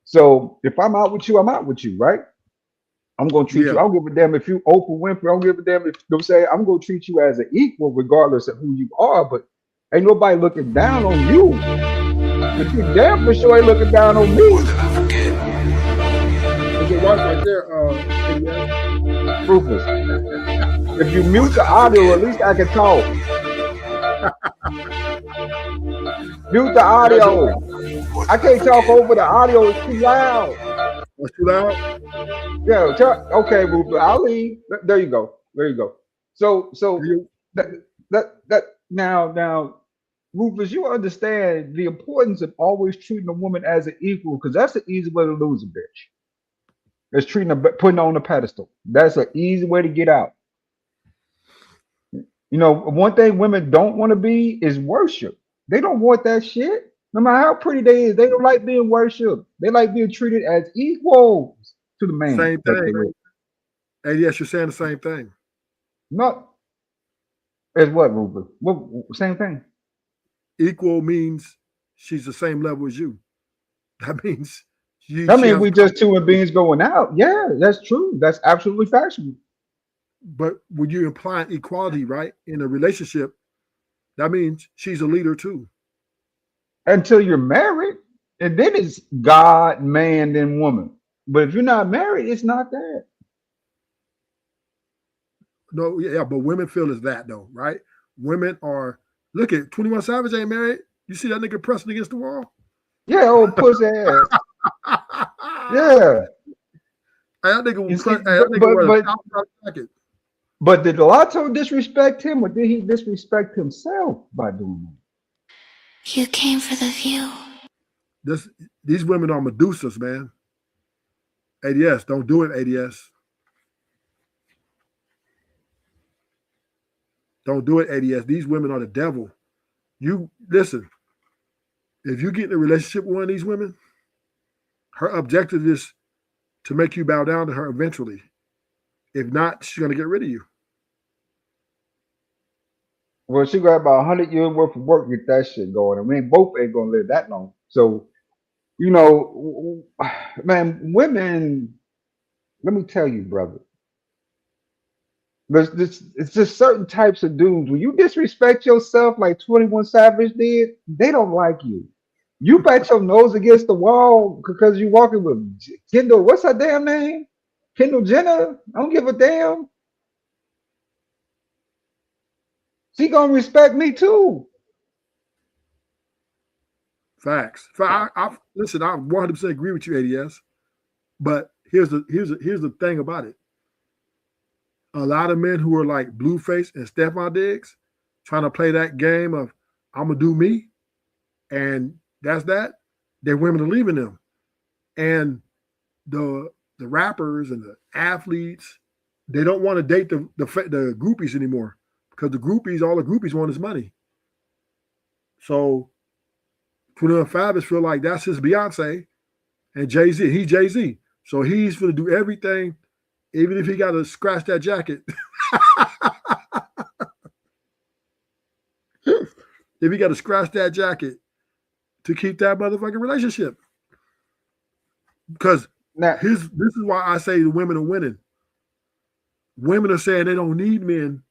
So if I'm out with you, I'm out with you, right? I'm gonna treat you. I don't give a damn if you Oprah Winfrey. I don't give a damn if I'm gonna treat you as an equal, regardless of who you are. But ain't nobody looking down on you. But you damn for sure ain't looking down on me. There's your wife right there, Rufus. If you mute the audio, at least I can talk. Mute the audio. I can't talk over the audio. It's too loud. It's too loud? Yeah. Okay, Rufus. I'll leave. There you go. So that now Rufus, you understand the importance of always treating a woman as an equal, because that's the easy way to lose a bitch. It's putting her on a pedestal. That's an easy way to get out. You know, one thing women don't want to be is worship. They don't want that shit. No matter how pretty they is, they don't like being worshipped. They like being treated as equals to the man Same that they thing. with. And yes, you're saying the same thing. Not as what, Rufus? What same thing? Equal means she's the same level as you. That means I she mean, has. we just two human beings going out. Yeah, that's true. That's absolutely factual. But when you imply equality, right, in a relationship, that means she's a leader too. Until you're married, and then it's God, man, then woman. But if you're not married, it's not that. No, yeah, but women feel it's that though, right? Women are look at 21 Savage ain't married. You see that nigga pressing against the wall? Yeah, old pussy ass. Yeah. That nigga You will see, press. That nigga wear a top jacket. but did Lotto disrespect him, or did he disrespect himself by doing that? You came for the view. These women are Medusas, man. ADS, don't do it, ADS. Don't do it, ADS. These women are the devil. You listen, if you get in a relationship with one of these women, her objective is to make you bow down to her eventually. If not, she's gonna get rid of you. Well, she got about 100 years worth of work to get that shit going. I mean, both ain't gonna live that long. So, you know, man, women, let me tell you, brother. It's just certain types of dudes. When you disrespect yourself like 21 Savage did, they don't like you. You bat your nose against the wall because you walking with Kendall. What's her damn name? Kendall Jenner. I don't give a damn. She gonna respect me too. Facts. Listen, I 100% agree with you, ADS. But here's the thing about it. A lot of men who are like Blueface and Stepon Diggs trying to play that game of I'm gonna do me, and that's that. Their women are leaving them, and the rappers and the athletes, they don't want to date the groupies anymore because all the groupies want is money. So 21 Fabulous feel like that's his Beyonce and Jay-Z. He's Jay-Z. So he's going to do everything, even if he got to scratch that jacket. If he got to scratch that jacket to keep that motherfucking relationship. Because this is why I say the women are winning. Women are saying they don't need men,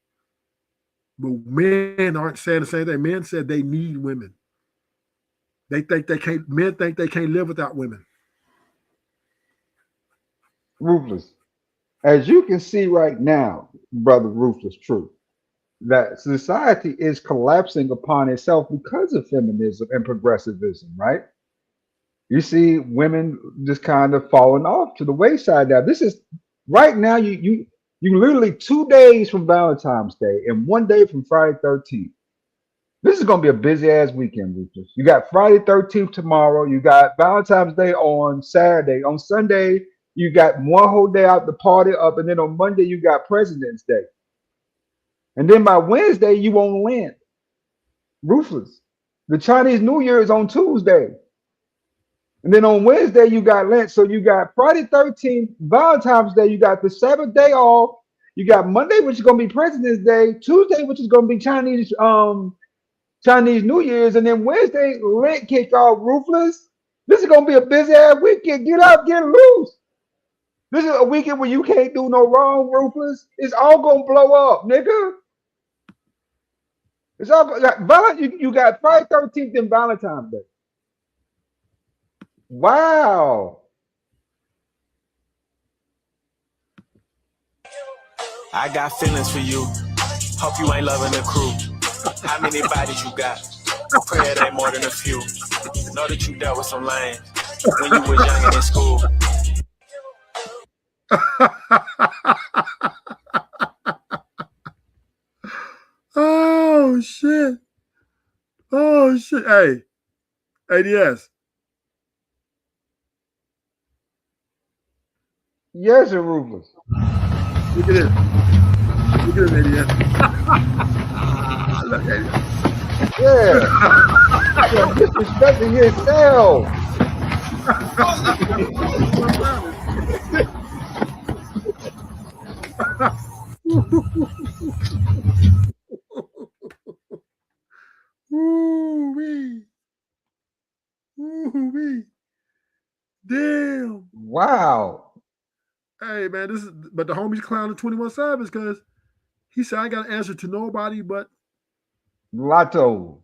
but men aren't saying the same thing. Men said they need women. Men think they can't live without women. Ruthless. As you can see right now, brother Ruthless, true, that society is collapsing upon itself because of feminism and progressivism, right? You see women just kind of falling off to the wayside now. This is right now, you literally 2 days from Valentine's Day and 1 day from Friday 13th. This is gonna be a busy ass weekend, Rufus. You got Friday 13th tomorrow. You got Valentine's Day on Saturday. On Sunday, you got one whole day out the party up, and then on Monday you got President's Day. And then by Wednesday, you won't win. Ruthless. The Chinese New Year is on Tuesday. And then on Wednesday, you got Lent. So you got Friday 13th, Valentine's Day. You got the 7th day off. You got Monday, which is going to be President's Day. Tuesday, which is going to be Chinese New Year's. And then Wednesday, Lent kick off. Ruthless. This is going to be a busy ass weekend. Get up, get loose. This is a weekend where you can't do no wrong, Ruthless. It's all going to blow up, nigga. It's all you got Friday 13th and Valentine's Day. Wow. I got feelings for you. Hope you ain't loving the crew. How many bodies you got? Pray it ain't more than a few. Know that you dealt with some lanes when you was young and in school. Oh shit. Oh Hey, ADS. Yes, and ruthless. Look at this. Look at this, ADS. Look at it. Yeah. You're disrespecting yourself. Ooh-wee. Ooh-wee. Damn. Wow. Hey, man, this is, but the homie's clowning 21 Savage because he said, I got an answer to nobody but Lotto,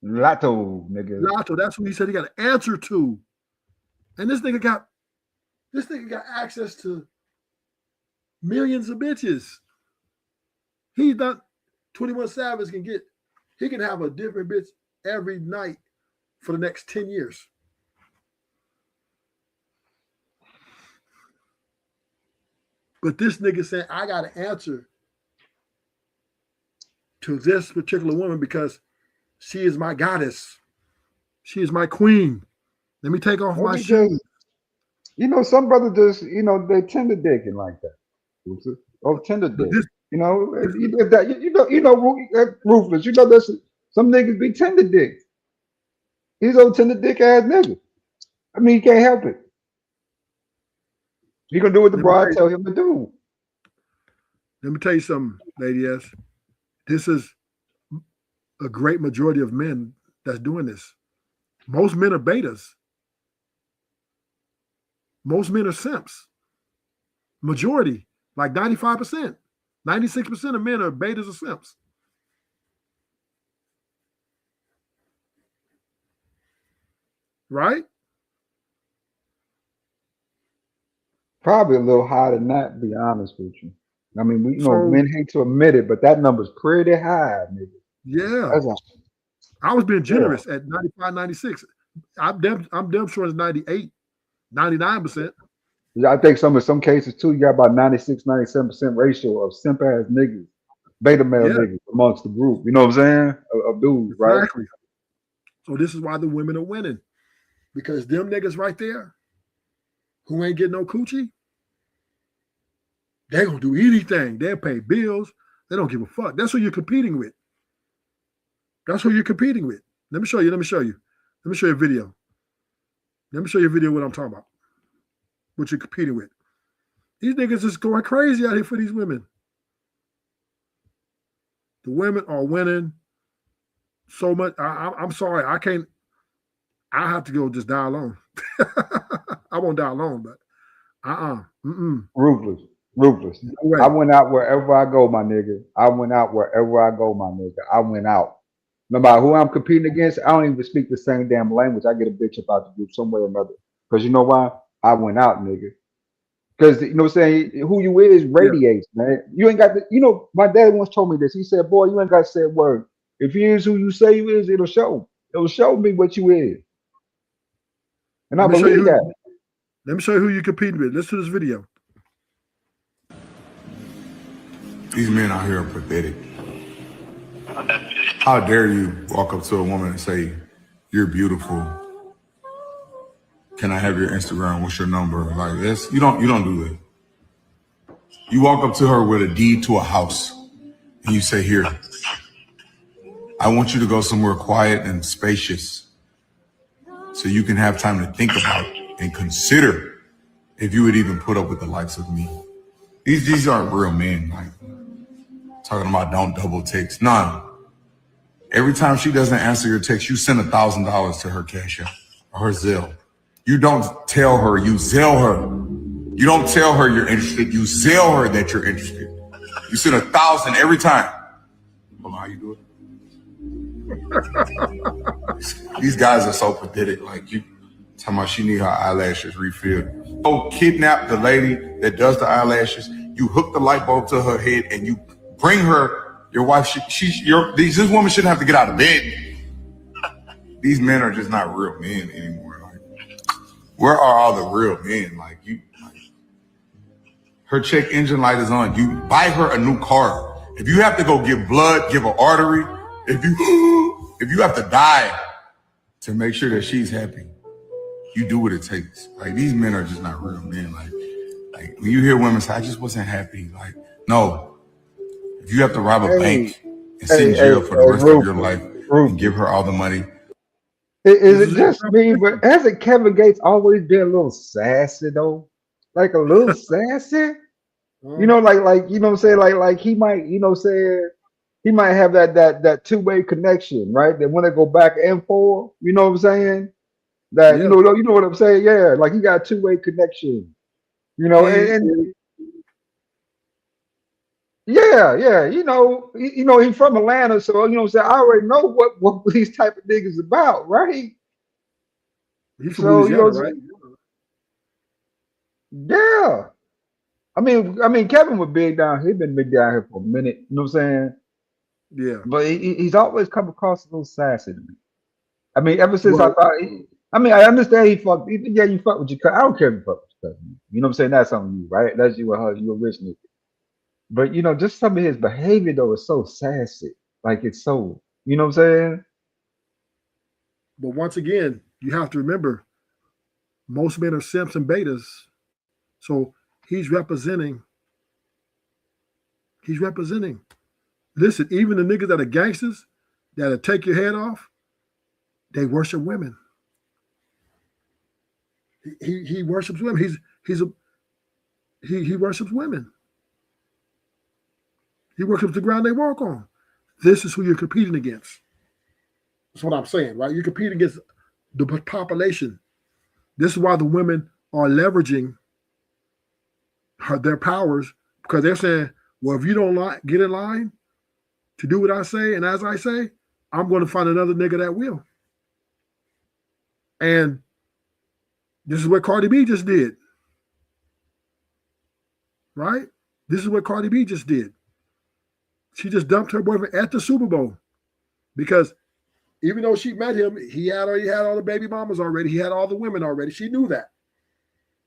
nigga. Lotto. That's what he said he got an answer to. And this nigga got access to millions of bitches. He's not 21 Savage he can have a different bitch every night for the next 10 years. But this nigga saying, I got an answer to this particular woman because she is my goddess. She is my queen. Let me take off my shoes. You know, some brothers just, you know, they tender dicking like that. Or tender dick. You know, ruthless. You know, there's some niggas be tender dick. He's old tender dick ass nigga. I mean, he can't help it. He gonna do what the bride tell him to do. Let me tell you something, Lady S. This is a great majority of men that's doing this. Most men are betas. Most men are simps. Majority, like 95%. 96% of men are betas or simps. Right? Probably a little higher than that, to be honest with you. I mean, we men hate to admit it, but that number's pretty high, nigga. Yeah. I was being generous at 95, 96. I'm damn sure it's 98, 99%. I think some cases too, you got about 96, 97% ratio of simp ass niggas, beta male niggas amongst the group. You know what I'm saying? Of dudes, right? Exactly. So this is why the women are winning. Because them niggas right there who ain't getting no coochie, they're gonna do anything. They'll pay bills. They don't give a fuck. That's who you're competing with. That's who you're competing with. Let me show you. Let me show you a video. Let me show you a video of what I'm talking about. What you're competing with. These niggas is going crazy out here for these women. The women are winning so much. I'm sorry. I have to go just die alone. I won't die alone, but Ruthless. No way. I went out wherever I go, my nigga. I went out. No matter who I'm competing against, I don't even speak the same damn language. I get a bitch about the group some way or another. Because you know why? I went out, nigga. Because you know what I'm saying? Who you is radiates, man. You ain't got to, my dad once told me this. He said, boy, you ain't got to say a word. If you is who you say you is, it'll show. It'll show me what you is. And I believe that. Let me show you who you're competing with. Listen to this video. These men out here are pathetic. How dare you walk up to a woman and say, you're beautiful. Can I have your Instagram? What's your number? Like this. You don't do that. You walk up to her with a deed to a house and you say, here, I want you to go somewhere quiet and spacious so you can have time to think about and consider if you would even put up with the likes of me. These aren't real men. Like talking about don't double text. None. Every time she doesn't answer your text, you send $1,000 to her Cash App or her Zelle. You don't tell her, you Zelle her. You don't tell her you're interested, you Zelle her that you're interested. You send $1,000 every time. Well, how you do it? These guys are so pathetic. Like you talking about she need her eyelashes refilled. Go kidnap the lady that does the eyelashes. You hook the light bulb to her head and you bring her. Your wife, this woman shouldn't have to get out of bed. These men are just not real men anymore. Like, where are all the real men? Like her check engine light is on. You buy her a new car. If you have to go give blood, give an artery. If you if you have to die to make sure that she's happy, you do what it takes. Like, these men are just not real men. Like when you hear women say, I just wasn't happy. Like, no. If you have to rob a bank and sit in jail for the rest of your life and give her all the money. Is it just me? But hasn't Kevin Gates always been a little sassy though? Like a little sassy? You know, like you know what I'm saying? Like he might, you know, say he might have that two-way connection, right? That when they go back and forth, you know what I'm saying? That Yeah. you know what I'm saying? Yeah, like he got a two-way connection. You know, and yeah, you know, he's from Atlanta, so you know what I'm saying. I already know what these type of niggas about, right? He's from So you Louisiana, know, right? yeah. I mean, Kevin was big down. He's been big down here for a minute. You know what I'm saying? Yeah. But he's always come across a little sassy to me. I mean, ever since Well, I mean, I understand he fucked. Yeah, you fuck with your cousin. I don't care if you fuck with your cousin. You know what I'm saying? That's on you, right? That's you and her. You a rich nigga. But you know, just some of his behavior though is so sassy. Like it's so, you know what I'm saying? but once again, you have to remember, most men are simps and betas. So he's representing. He's representing. Listen, even the niggas that are gangsters that'll take your head off, they worship women. He worships women. He worships women. He worships the ground they walk on. This is who you're competing against. That's what I'm saying, right? You're competing against the population. This is why the women are leveraging their powers, because they're saying, well, if you don't get in line to do what I say and as I say, I'm going to find another nigga that will. And this is what Cardi B just did. Right? This is what Cardi B just did. She just dumped her boyfriend at the Super Bowl because even though she met him, he already had all the baby mamas already. He had all the women already. She knew that.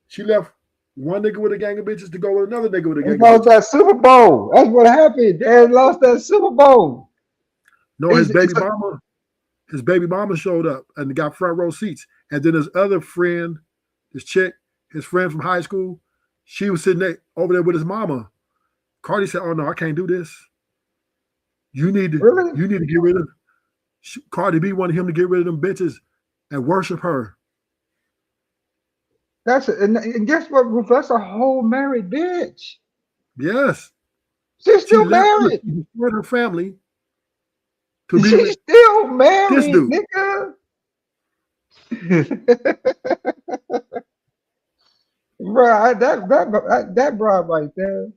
She left one nigga with a gang of bitches to go with another nigga with a gang of bitches. Lost that Super Bowl. That's what happened. Dad lost that Super Bowl. No, his baby mama showed up and got front row seats. And then his other friend, his chick, his friend from high school, she was sitting over there with his mama. Cardi said, "Oh no, I can't do this. You need to get rid of." Cardi B wanted him to get rid of them bitches and worship her. And guess what, Rufus? That's a whole married bitch. Yes, she's still married. She destroyed her family. She's still married, this dude. Nigga. Bro, that broad right there,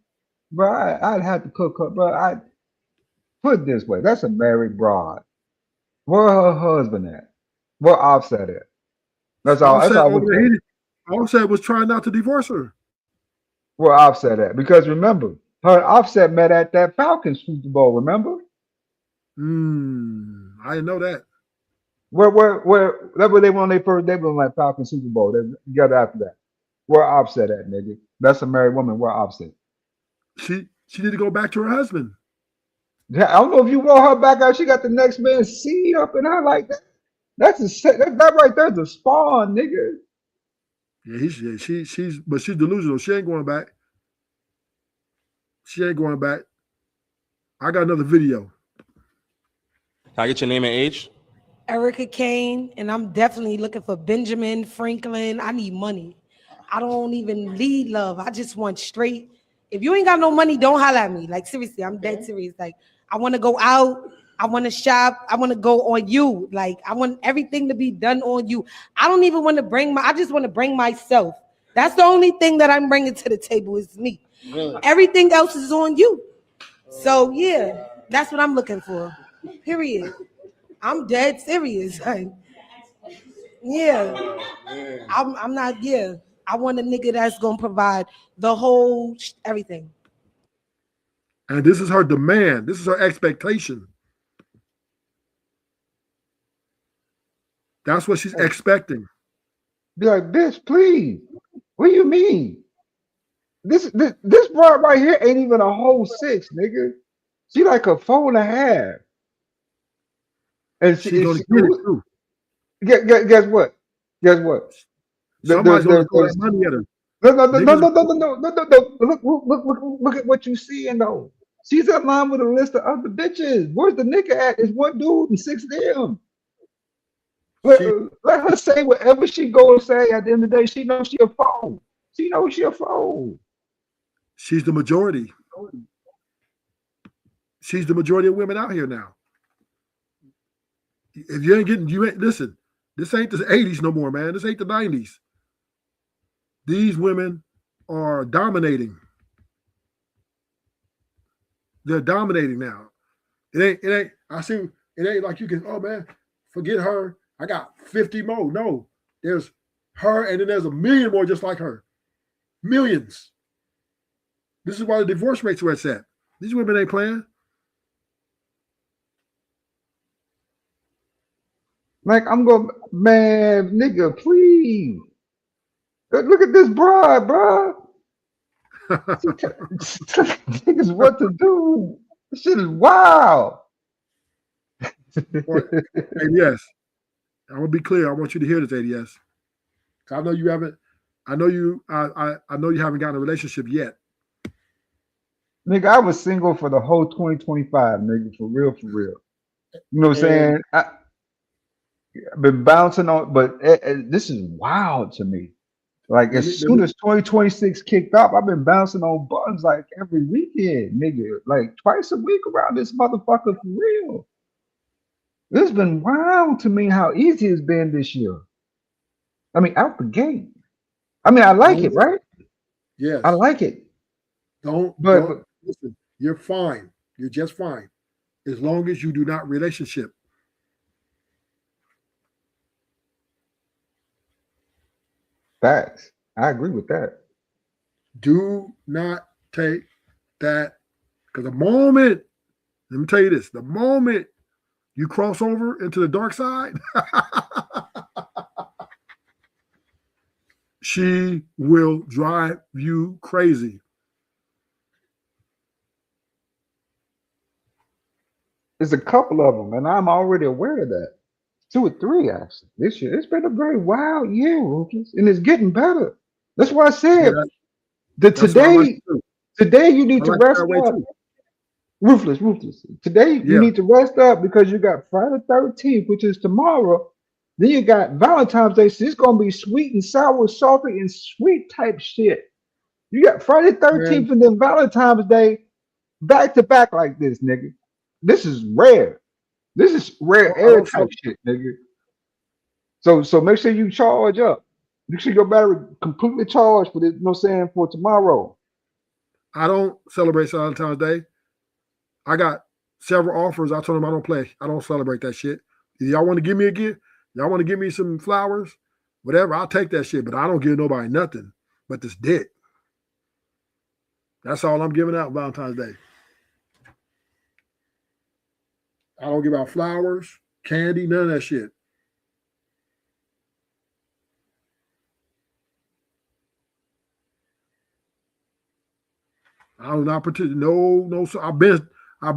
bro, I'd have to cook her, bro. I put it this way: that's a married broad. Where her husband at? Where Offset at? That's all. That's all. Offset was trying not to divorce her. Where Offset at? Because remember, her and Offset met at that Falcons Super Bowl. Remember? I didn't know that. Where that was they won their first debut on that Falcons Super Bowl. They together after that. Where Offset at, nigga? That's a married woman. Where Offset? She need to go back to her husband. Yeah, I don't know if you want her back out. She got the next man's seed up in her like that. That right there's a spawn, nigga. Yeah, she's delusional. She ain't going back. She ain't going back. I got another video. Can I get your name and age? Erica Kane, and I'm definitely looking for Benjamin Franklin. I need money. I don't even need love. I just want straight. If you ain't got no money, don't holler at me. Like, seriously, I'm dead serious. Like, I want to go out. I want to shop. I want to go on you. Like, I want everything to be done on you. I don't even want to I just want to bring myself. That's the only thing that I'm bringing to the table is me. Really? Everything else is on you. So, yeah, that's what I'm looking for. Period. I'm dead serious. Like, yeah. I'm not, yeah. I want a nigga that's going to provide the whole everything. And this is her demand. This is her expectation. That's what she's expecting. Be like, bitch, please. What do you mean? This broad right here ain't even a whole 6, nigga. She like a 4.5. And She's gonna get it too. guess what? Guess what? Somebody's gonna throw that money at her. Niggas, No. Look at what you seeing though. She's in line with a list of other bitches. Where's the nigga at? It's one dude and 6 of them. Let her say whatever she go to say. At the end of the day, she knows she a foe. She knows she a foe. she's the majority. She's the majority of women out here now. If you ain't getting, you ain't listen. This ain't the 80s no more, man. This ain't the 90s. These women are dominating. They're dominating now. It ain't. I see. It ain't like you can. Oh man, forget her. I got 50 more. No, there's her, and then there's a million more just like her. Millions. This is why the divorce rates where it's at. These women ain't playing. Like I'm going, man, nigga, please. Look at this broad, bro. Niggas what to do. This shit is wild. ADS. I'm gonna be clear. I want you to hear this, ADS. I know you haven't. I know you. I know you haven't gotten a relationship yet. Nigga, I was single for the whole 2025, nigga, for real, for real. You know what I'm saying? I've been bouncing on, but this is wild to me. Like as soon as 2026 kicked off, I've been bouncing on buttons like every weekend, nigga. Like twice a week around this motherfucker for real. It's been wild to me how easy it's been this year. I mean, out the gate. I mean, I like it, right? Yes. I like it. Don't listen. You're fine. You're just fine. As long as you do not relationship. Facts. I agree with that. Do not take that. Because the moment, let me tell you this, the moment you cross over into the dark side, she will drive you crazy. There's a couple of them, and I'm already aware of that. 2 or 3 actually this year. It's been a very wild year, Rufus, and it's getting better. That's why I said today you need to rest up. Ruthless. Today you need to rest up because you got Friday 13th, which is tomorrow. Then you got Valentine's Day. So it's gonna be sweet and sour, salty, and sweet type shit. You got Friday 13th and then Valentine's Day back to back like this, nigga. This is rare. This is rare air type shit, nigga. So make sure you charge up. Make sure your battery completely charged for this, you know what I'm saying, for tomorrow. I don't celebrate Valentine's Day. I got several offers. I told them I don't play. I don't celebrate that shit. If y'all want to give me a gift, y'all want to give me some flowers, whatever, I'll take that shit. But I don't give nobody nothing but this dick. That's all I'm giving out Valentine's Day. I don't give out flowers, candy, none of that shit. I do not participate. No. So I've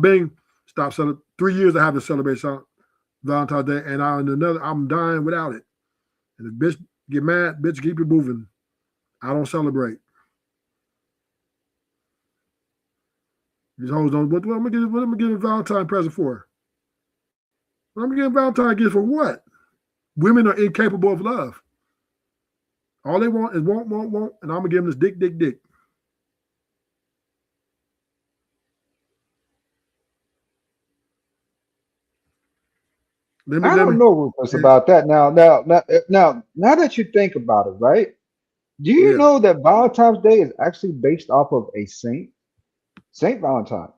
been stopped celebrating 3 years. I haven't celebrated Valentine's Day, and I'm dying without it. And if bitch get mad, bitch keep it moving. I don't celebrate. These hoes don't. What am I getting a Valentine present for? What am I getting a Valentine gift for? What? Women are incapable of love. All they want is want, and I'm gonna give them this dick. I don't know, Rufus, about that. Now that you think about it, right? Do you know that Valentine's Day is actually based off of a saint? Saint Valentine.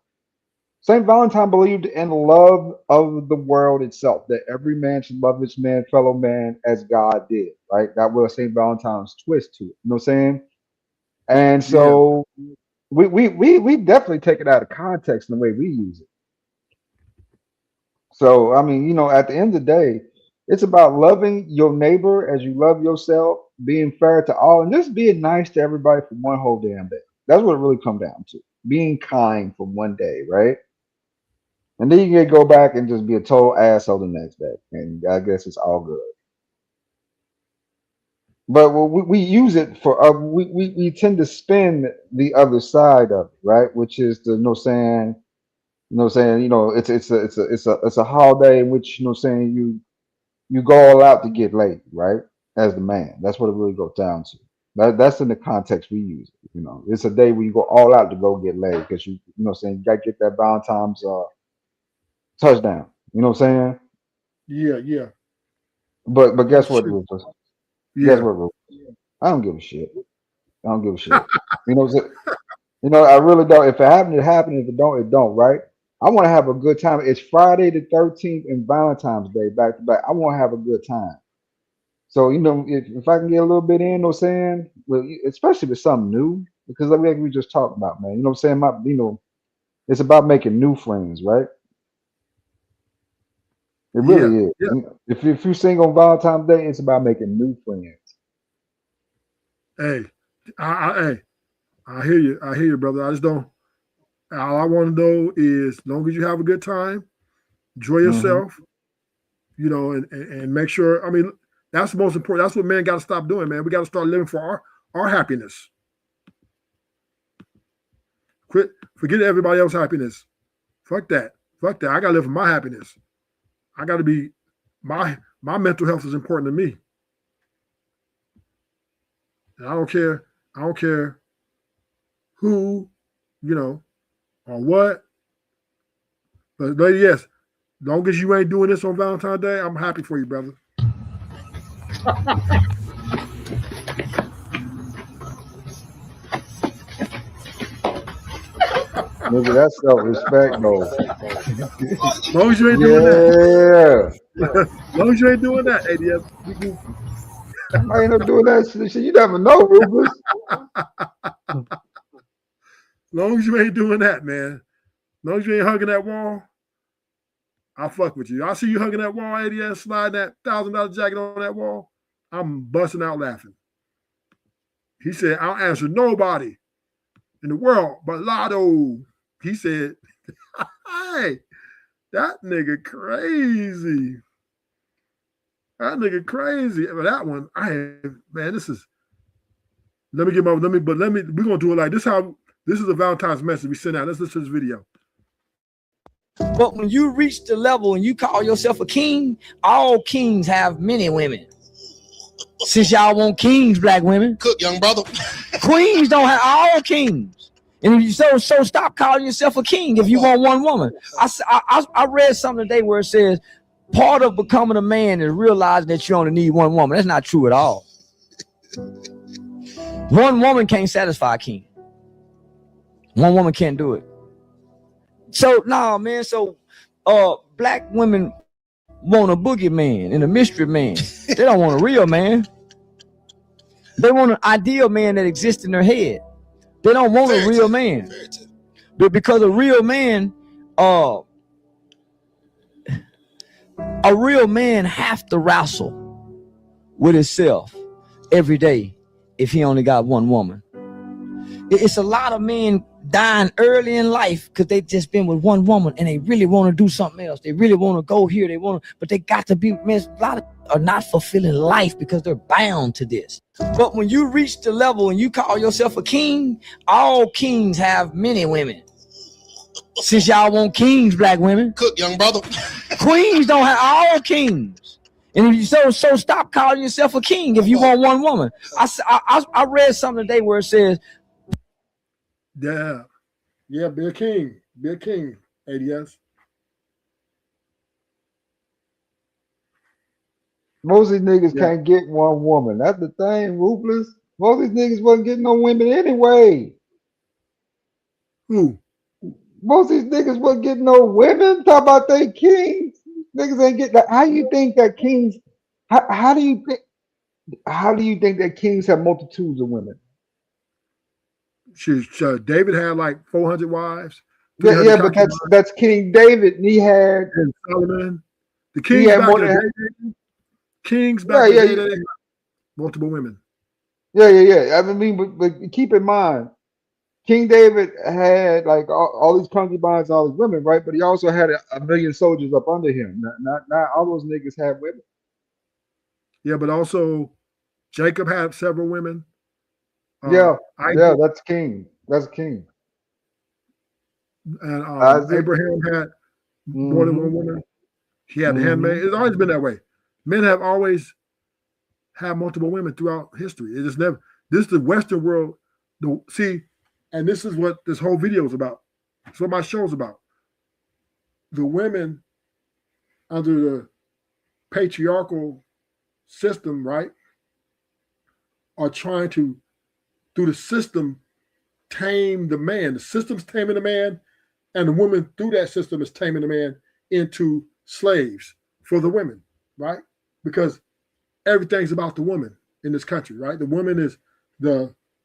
Saint Valentine believed in the love of the world itself, that every man should love his man, fellow man, as God did, right? That was Saint Valentine's twist to it. You know what I'm saying? And so we definitely take it out of context in the way we use it. So, I mean, at the end of the day, it's about loving your neighbor as you love yourself, being fair to all, and just being nice to everybody for one whole damn day. That's what it really comes down to. Being kind for one day, right? And then you can go back and just be a total asshole the next day. And I guess it's all good. But we use it for we tend to spin the other side of it, right? Which is the saying, it's a holiday in which saying you go all out to get laid, right? As the man. That's what it really goes down to. That's in the context we use it. It's a day where you go all out to go get laid because you gotta get that Valentine's touchdown. You know what I'm saying? Yeah. But guess what, Shit. Rufus? Guess Yeah. what, Rufus? I don't give a shit. I don't give a shit. You know what I'm saying? I really don't. If it happened, it happened. If it don't, it don't, right? I want to have a good time. It's Friday the 13th and Valentine's Day back to back. I want to have a good time. So, if I can get a little bit in, you know what I'm saying? Well, especially with something new, because like we just talked about, man. You know what I'm saying? It's about making new friends, right? It Yeah. really is. If you sing on Valentine's Day, it's about making new friends. Hey, I hear you. I hear you, brother. I just don't. All I want to know is, as long as you have a good time, enjoy yourself, and make sure. I mean, that's the most important. That's what men got to stop doing, man. We got to start living for our happiness. Quit, forget everybody else's happiness. Fuck that. I got to live for my happiness. I got to be my mental health is important to me. And I don't care who, or what. But lady, yes, as long as you ain't doing this on Valentine's Day, I'm happy for you, brother. Nigga, that's self-respect, though. As long as you ain't doing that. As long as you ain't doing that, ADS. I ain't no doing that shit. You never know, Rufus. As long as you ain't doing that, man. As long as you ain't hugging that wall, I'll fuck with you. I see you hugging that wall, ADS, sliding that $1,000 jacket on that wall. I'm busting out laughing. He said, I'll answer nobody in the world but Lotto. He said, hey, that nigga crazy. That nigga crazy. But that one, this is, we're gonna do it like this. This is a Valentine's message we sent out. Let's listen to this video. But when you reach the level and you call yourself a king, all kings have many women. Since y'all want kings, black women. Cook, young brother. Queens don't have all kings. And if you so stop calling yourself a king if you want one woman. I read something today where it says part of becoming a man is realizing that you only need one woman. That's not true at all. One woman can't satisfy a king. One woman can't do it. So man. So black women want a boogeyman and a mystery man. They don't want a real man. They want an ideal man that exists in their head. They don't want a real man. But because a real man have to wrestle with himself every day if he only got one woman. It's a lot of men dying early in life because they just been with one woman and they really want to do something else. They really want to go here. But they got to be, man, a lot of are not fulfilling life because they're bound to this. But when you reach the level and you call yourself a king, all kings have many women. Since y'all want kings, black women. Cook, young brother. Queens don't have all kings. And if you so stop calling yourself a king if you want one woman. I read something today where it says, yeah, be a king, ADS. Most of these niggas can't get one woman. That's the thing, Ruthless. Most of these niggas wasn't getting no women anyway. Who? Most of these niggas wasn't getting no women. Talk about they kings. Niggas ain't getting that. How you think that kings? How do you think that kings have multitudes of women? David had like 400 wives. Yeah, but that's King David. And he had and Solomon. The kings back in the day. Kings back in the day, multiple women. Yeah. I mean, but keep in mind, King David had like all these concubines, all these women, right? But he also had a million soldiers up under him. Not all those niggas had women. Yeah, but also Jacob had several women. Yeah, yeah, Isaac that's king. That's king. and Isaac. Abraham had more than Mm-hmm. one woman. He had the Mm-hmm. handmaid. It's always been that way. Men have always had multiple women throughout history. It is never. This is the Western world. See, and this is what this whole video is about. It's what my show is about. The women under the patriarchal system, right, are trying to, through the system, tame the man. The system's taming the man, and the woman through that system is taming the man into slaves for the women, right? Because everything's about the woman in this country, right? The woman is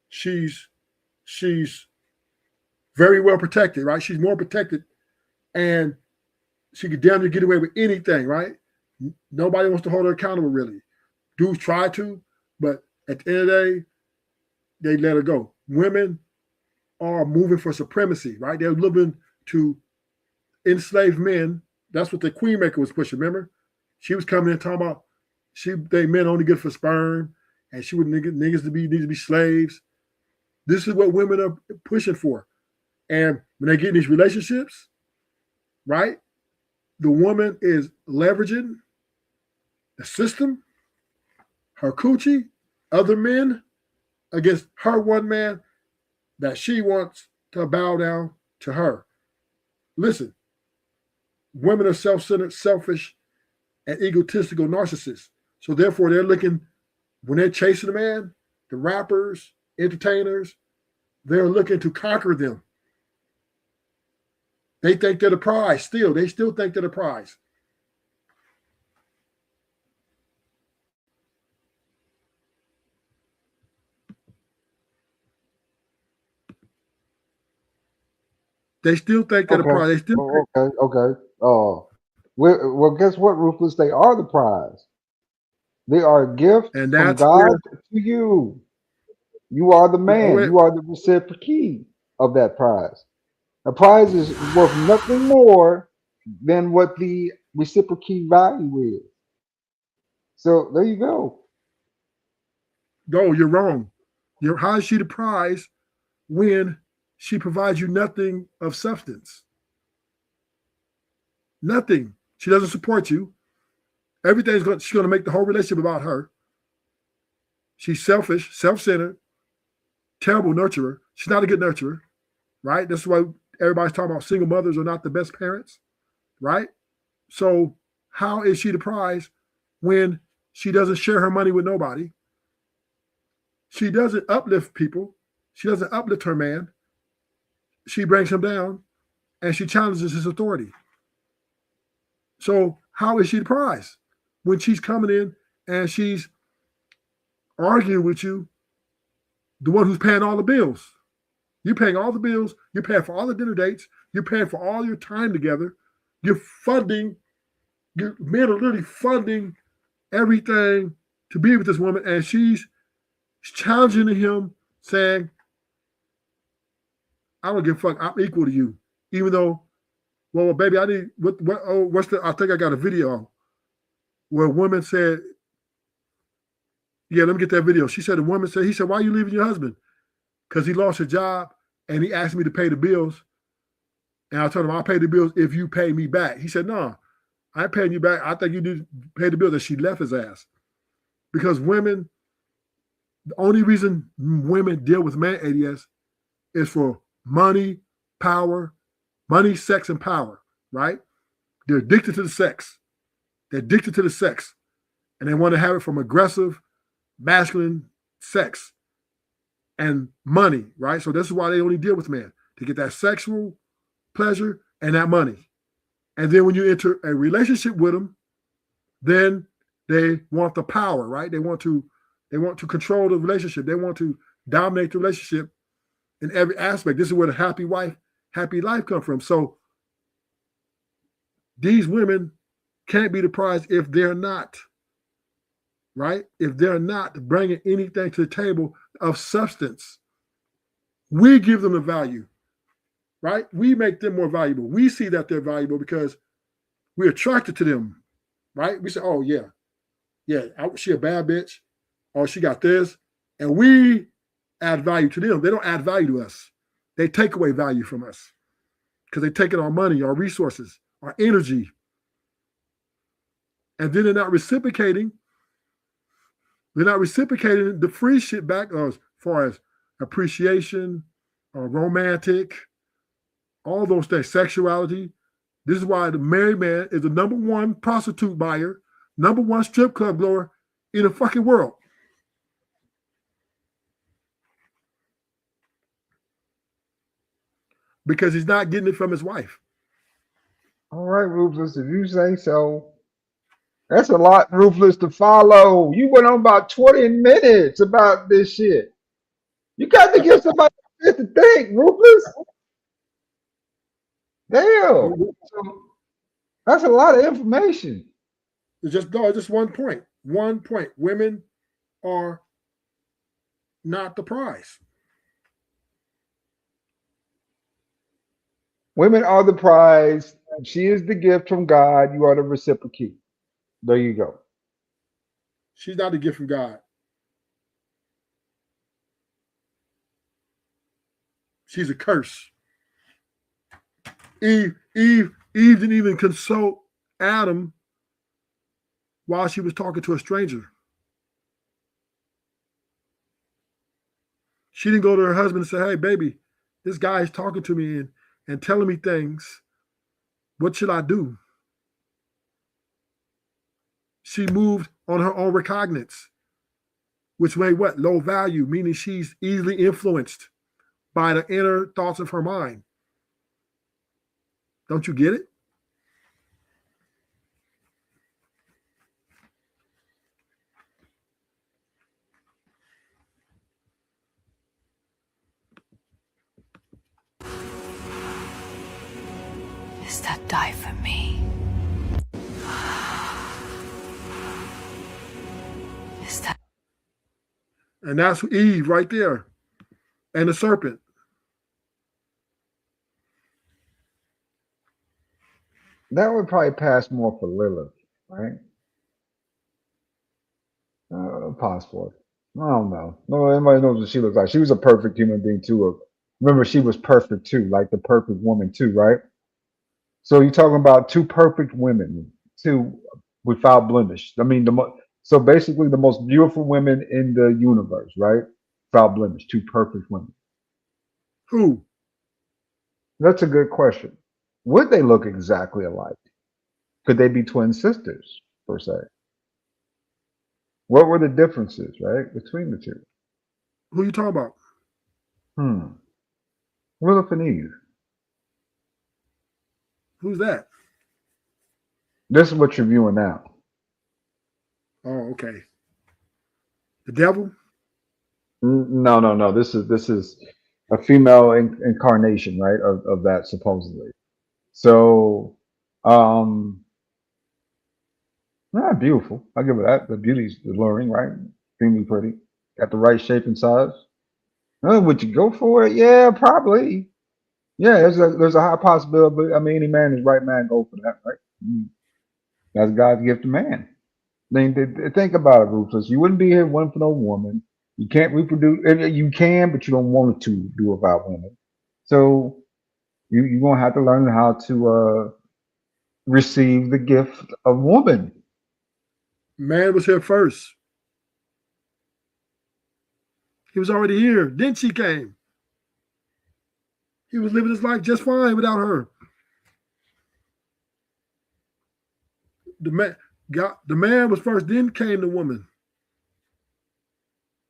she's very well protected, right? She's more protected, and she could damn near get away with anything, right? Nobody wants to hold her accountable, really. Dudes try to, but at the end of the day, they let her go. Women are moving for supremacy, right? They're looking to enslave men. That's what the Queen Maker was pushing. Remember, she was coming in talking about they men only good for sperm, and she would niggas need to be slaves. This is what women are pushing for. And when they get in these relationships, right, the woman is leveraging the system, her coochie, other men against her one man that she wants to bow down to her. Listen, women are self-centered, selfish, and egotistical narcissists. So therefore, they're looking, when they're chasing a man, the rappers, entertainers, they're looking to conquer them. They think they're the prize still. They still think they're the prize. They still think they're the Okay. prize. They still think, Okay. Well, guess what, Rufus? They are the prize. They are a gift and from that's God where, to you. You are the man. where You are the recipient of that prize. A prize is worth nothing more than what the reciprocate value is. So there you go. no, you're wrong. How is she the prize when she provides you nothing of substance? Nothing. She doesn't support you. She's going to make the whole relationship about her. She's selfish, self-centered, terrible nurturer. She's not a good nurturer, right? That's why everybody's talking about single mothers are not the best parents, right? So how is she the prize when she doesn't share her money with nobody? She doesn't uplift people. She doesn't uplift her man. She brings him down, and she challenges his authority. So how is she the prize when she's coming in and she's arguing with you, the one who's paying all the bills? You're paying all the bills. You're paying for all the dinner dates. You're paying for all your time together. You're funding. Your men are literally funding everything to be with this woman, and she's challenging him, saying, "I don't give a fuck. I'm equal to you." Even though, well, baby, I need what's the? I think I got a video where a woman said, "Yeah, let me get that video." She said, he said, "Why are you leaving your husband?" Because he lost his job and he asked me to pay the bills. And I told him, I'll pay the bills if you pay me back. He said, "No, I ain't paying you back. I think you need to pay the bills." And she left his ass. Because women, the only reason women deal with men, ADS, is for money, power, money, sex, and power, right? They're addicted to the sex. They're addicted to the sex. And they want to have it from aggressive, masculine sex and money, right? So this is why they only deal with men, to get that sexual pleasure and that money. And then when you enter a relationship with them, then they want the power, right? They want to control the relationship. They want to dominate the relationship in every aspect. This is where the happy wife, happy life come from. So these women can't be the prize if they're not, right? If they're not bringing anything to the table of substance. We give them the value, right? We make them more valuable. We see that they're valuable because we're attracted to them, right? We say, oh, yeah, she a bad bitch, or she got this. And we add value to them. They don't add value to us. They take away value from us because they take our money, our resources, our energy. And then they're not reciprocating. They're not reciprocating the free shit back as far as appreciation, romantic, all those things, sexuality. This is why the married man is the number one prostitute buyer, number one strip club goer in the fucking world. Because he's not getting it from his wife. All right, Ruthless, if you say so. That's a lot, Ruthless, to follow. You went on about 20 minutes about this shit. You got to give somebody a chance to think, Ruthless. Damn. That's a lot of information. It's just one point. 1 point. Women are not the prize. Women are the prize. She is the gift from God. You are the reciprocate. There you go. She's not a gift from God. She's a curse. Eve didn't even consult Adam while she was talking to a stranger. She didn't go to her husband and say, hey, baby, this guy is talking to me and telling me things. What should I do? She moved on her own recognizance, which made what? Low value, meaning she's easily influenced by the inner thoughts of her mind. Don't you get it? Is that die for me? Is that And that's Eve right there. And the serpent. That would probably pass more for Lilith, right? Possible. I don't know. No, everybody knows what she looks like. She was a perfect human being too. Remember, she was perfect too, like the perfect woman too, right? So you're talking about two perfect women, two without blemish. I mean, so basically the most beautiful women in the universe, right? Without blemish, two perfect women. Who? That's a good question. Would they look exactly alike? Could they be twin sisters, per se? What were the differences, right, between the two? Who you talking about? Lilith and Eve. Who's that? This is what you're viewing now. Oh, okay. The devil? No. This is a female incarnation, right, of that supposedly. So, not beautiful. I'll give her that. The beauty's alluring, right? Extremely pretty. Got the right shape and size. Would you go for it? Yeah, probably. Yeah, there's a high possibility. I mean, any man is right man go for that, right? That's God's gift to man. Think about it, Ruthless. You wouldn't be here one for no woman. You can't reproduce. You can, but you don't want to do without women. So you're gonna have to learn how to receive the gift of woman. Man was here first. He was already here. Then she came. He was living his life just fine without her. The man was first, then came the woman.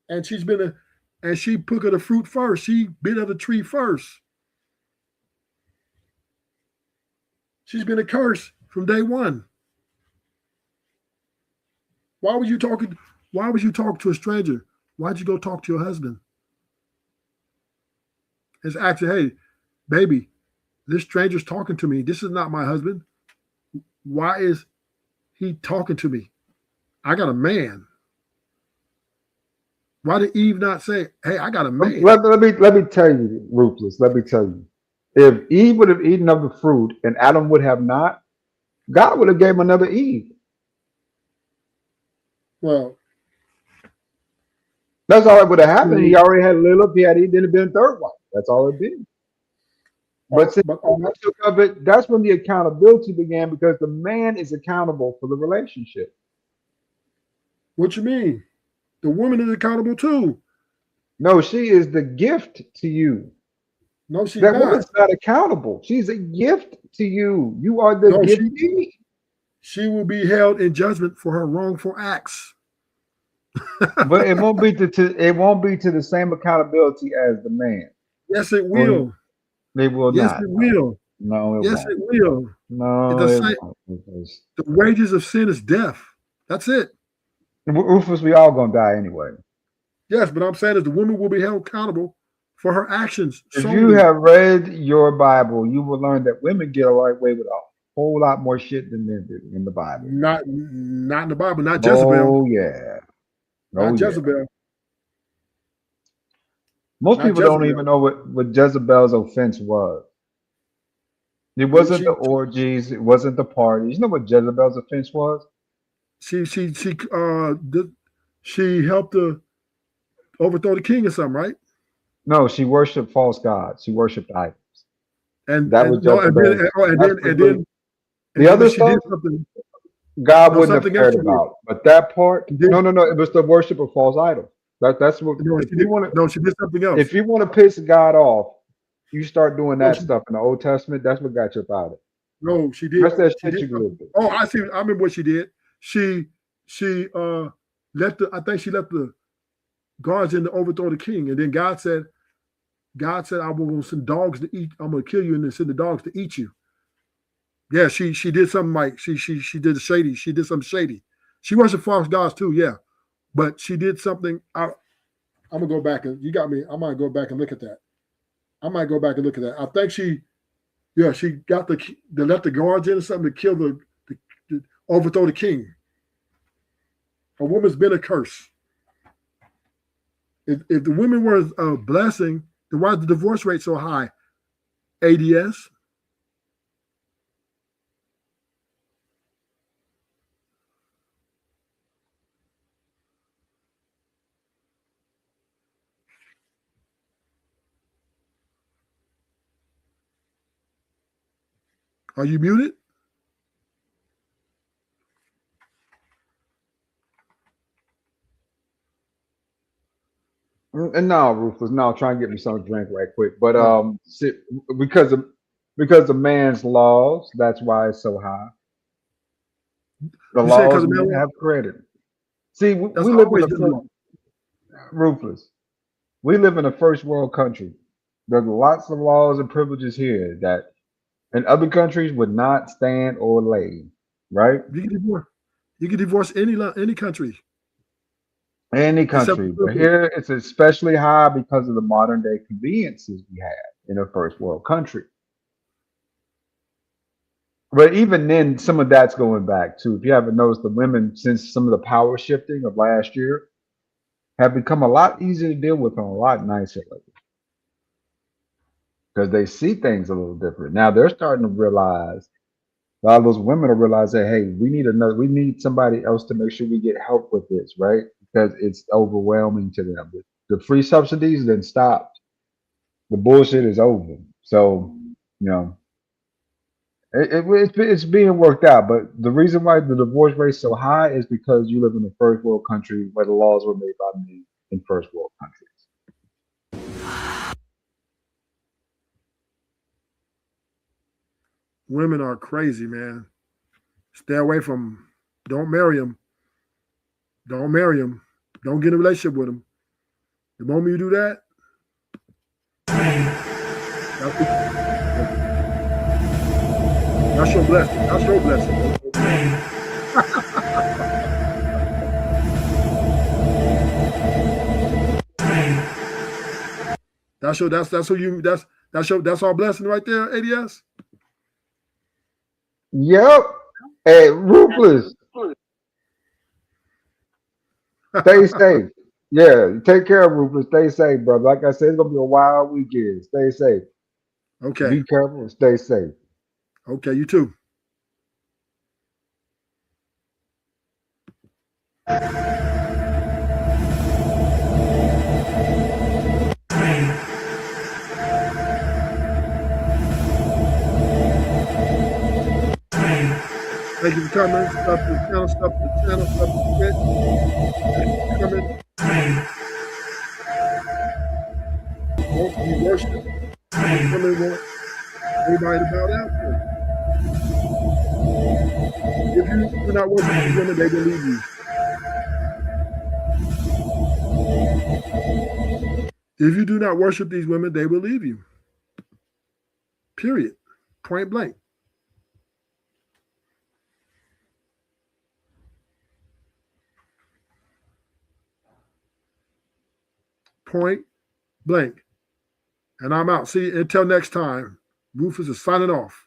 And she took of the fruit first. She bit of the tree first. She's been a curse from day one. Why would you talk to a stranger? Why'd you go talk to your husband? And ask her, hey, baby, this stranger's talking to me. This is not my husband. Why is he talking to me? I got a man. Why did Eve not say, "Hey, I got a man"? Let me tell you, Ruthless. Let me tell you. If Eve would have eaten of the fruit and Adam would have not, God would have gave him another Eve. Well, that's all that would have happened. He already had Lilith. He had eaten, it'd been a third wife. That's all it'd been. But since I took of it, that's when the accountability began because the man is accountable for the relationship. What you mean? The woman is accountable too. No, she is the gift to you. No, she's that not. woman's not accountable. She's a gift to you. You are the giftee. She will be held in judgment for her wrongful acts. But it won't be to the same accountability as the man. Yes, it will. They will yes, not. It will. No, it yes, won't. it will. No, it won't. The wages of sin is death. That's it. Rufus, we all gonna die anyway. Yes, but I'm saying is the woman will be held accountable for her actions. If you have read your Bible, you will learn that women get away with a whole lot more shit than men do in the Bible. Not in the Bible. Not Jezebel. Oh yeah. Not Jezebel. Yeah. Most people don't even know what Jezebel's offense was. It wasn't the orgies. It wasn't the parties. You know what Jezebel's offense was? She helped to overthrow the king or something, right? No, she worshipped false gods. She worshipped idols. And that was then the other stuff. God wouldn't have cared about. But that part, no, it was the worship of false idols. That's what. She did something else. If you want to piss God off, you start doing that stuff in the Old Testament. That's what got you up out of it. No, she did. That's that shit you grew up with. Oh, I see. I remember what she did. She let the guards in to overthrow the king, and then God said, "I'm going to send dogs to eat. I'm going to kill you, and then send the dogs to eat you." Yeah, she did something like she did shady. She did something shady. She worshiped false gods too. Yeah, but she did something. I'm gonna go back and you got me. I might go back and look at that. I think she got let the guards in or something to kill to overthrow the king. A woman's been a curse. If the women were a blessing, then why is the divorce rate so high? ADS. Are you muted? And no, Rufus, no, try and get me something to drink right quick. But because of man's laws, that's why it's so high. The laws men have created. See, we live in Rufus. We live in a first world country. There's lots of laws and privileges here that in other countries would not stand or lay. Right? You can divorce any country. Any country, but here it's especially high because of the modern day conveniences we have in a first world country. But even then, some of that's going back too. If you haven't noticed, the women, since some of the power shifting of last year, have become a lot easier to deal with and a lot nicer because they see things a little different. Now they're starting to realize. A lot of those women will realize that, hey, we need somebody else to make sure we get help with this, right? Because it's overwhelming to them. The free subsidies then stopped. The bullshit is over. So, it's being worked out. But the reason why the divorce rate is so high is because you live in a first world country where the laws were made by men in first world countries. Women are crazy, man. Stay away from them. Don't marry them. Don't marry them. Don't get in a relationship with them. The moment you do that, that's your blessing. That's your blessing. That's our blessing right there, ADS. Yep. Hey, Ruthless. Stay safe. Yeah, take care, Rufus. Stay safe, brother. Like I said, it's gonna be a wild weekend. Stay safe. Okay. Be careful and stay safe. Okay, you too. Thank you for coming. Stuff to the channel, stuff to the channel, stuff to Twitch. Thank you for coming. Want to be worshipped. These women want everybody to bow down to them. If you do not worship these women, they will leave you. If you do not worship these women, they will leave you. Period. Point blank. Point blank. And I'm out. See, until next time, Rufus is signing off.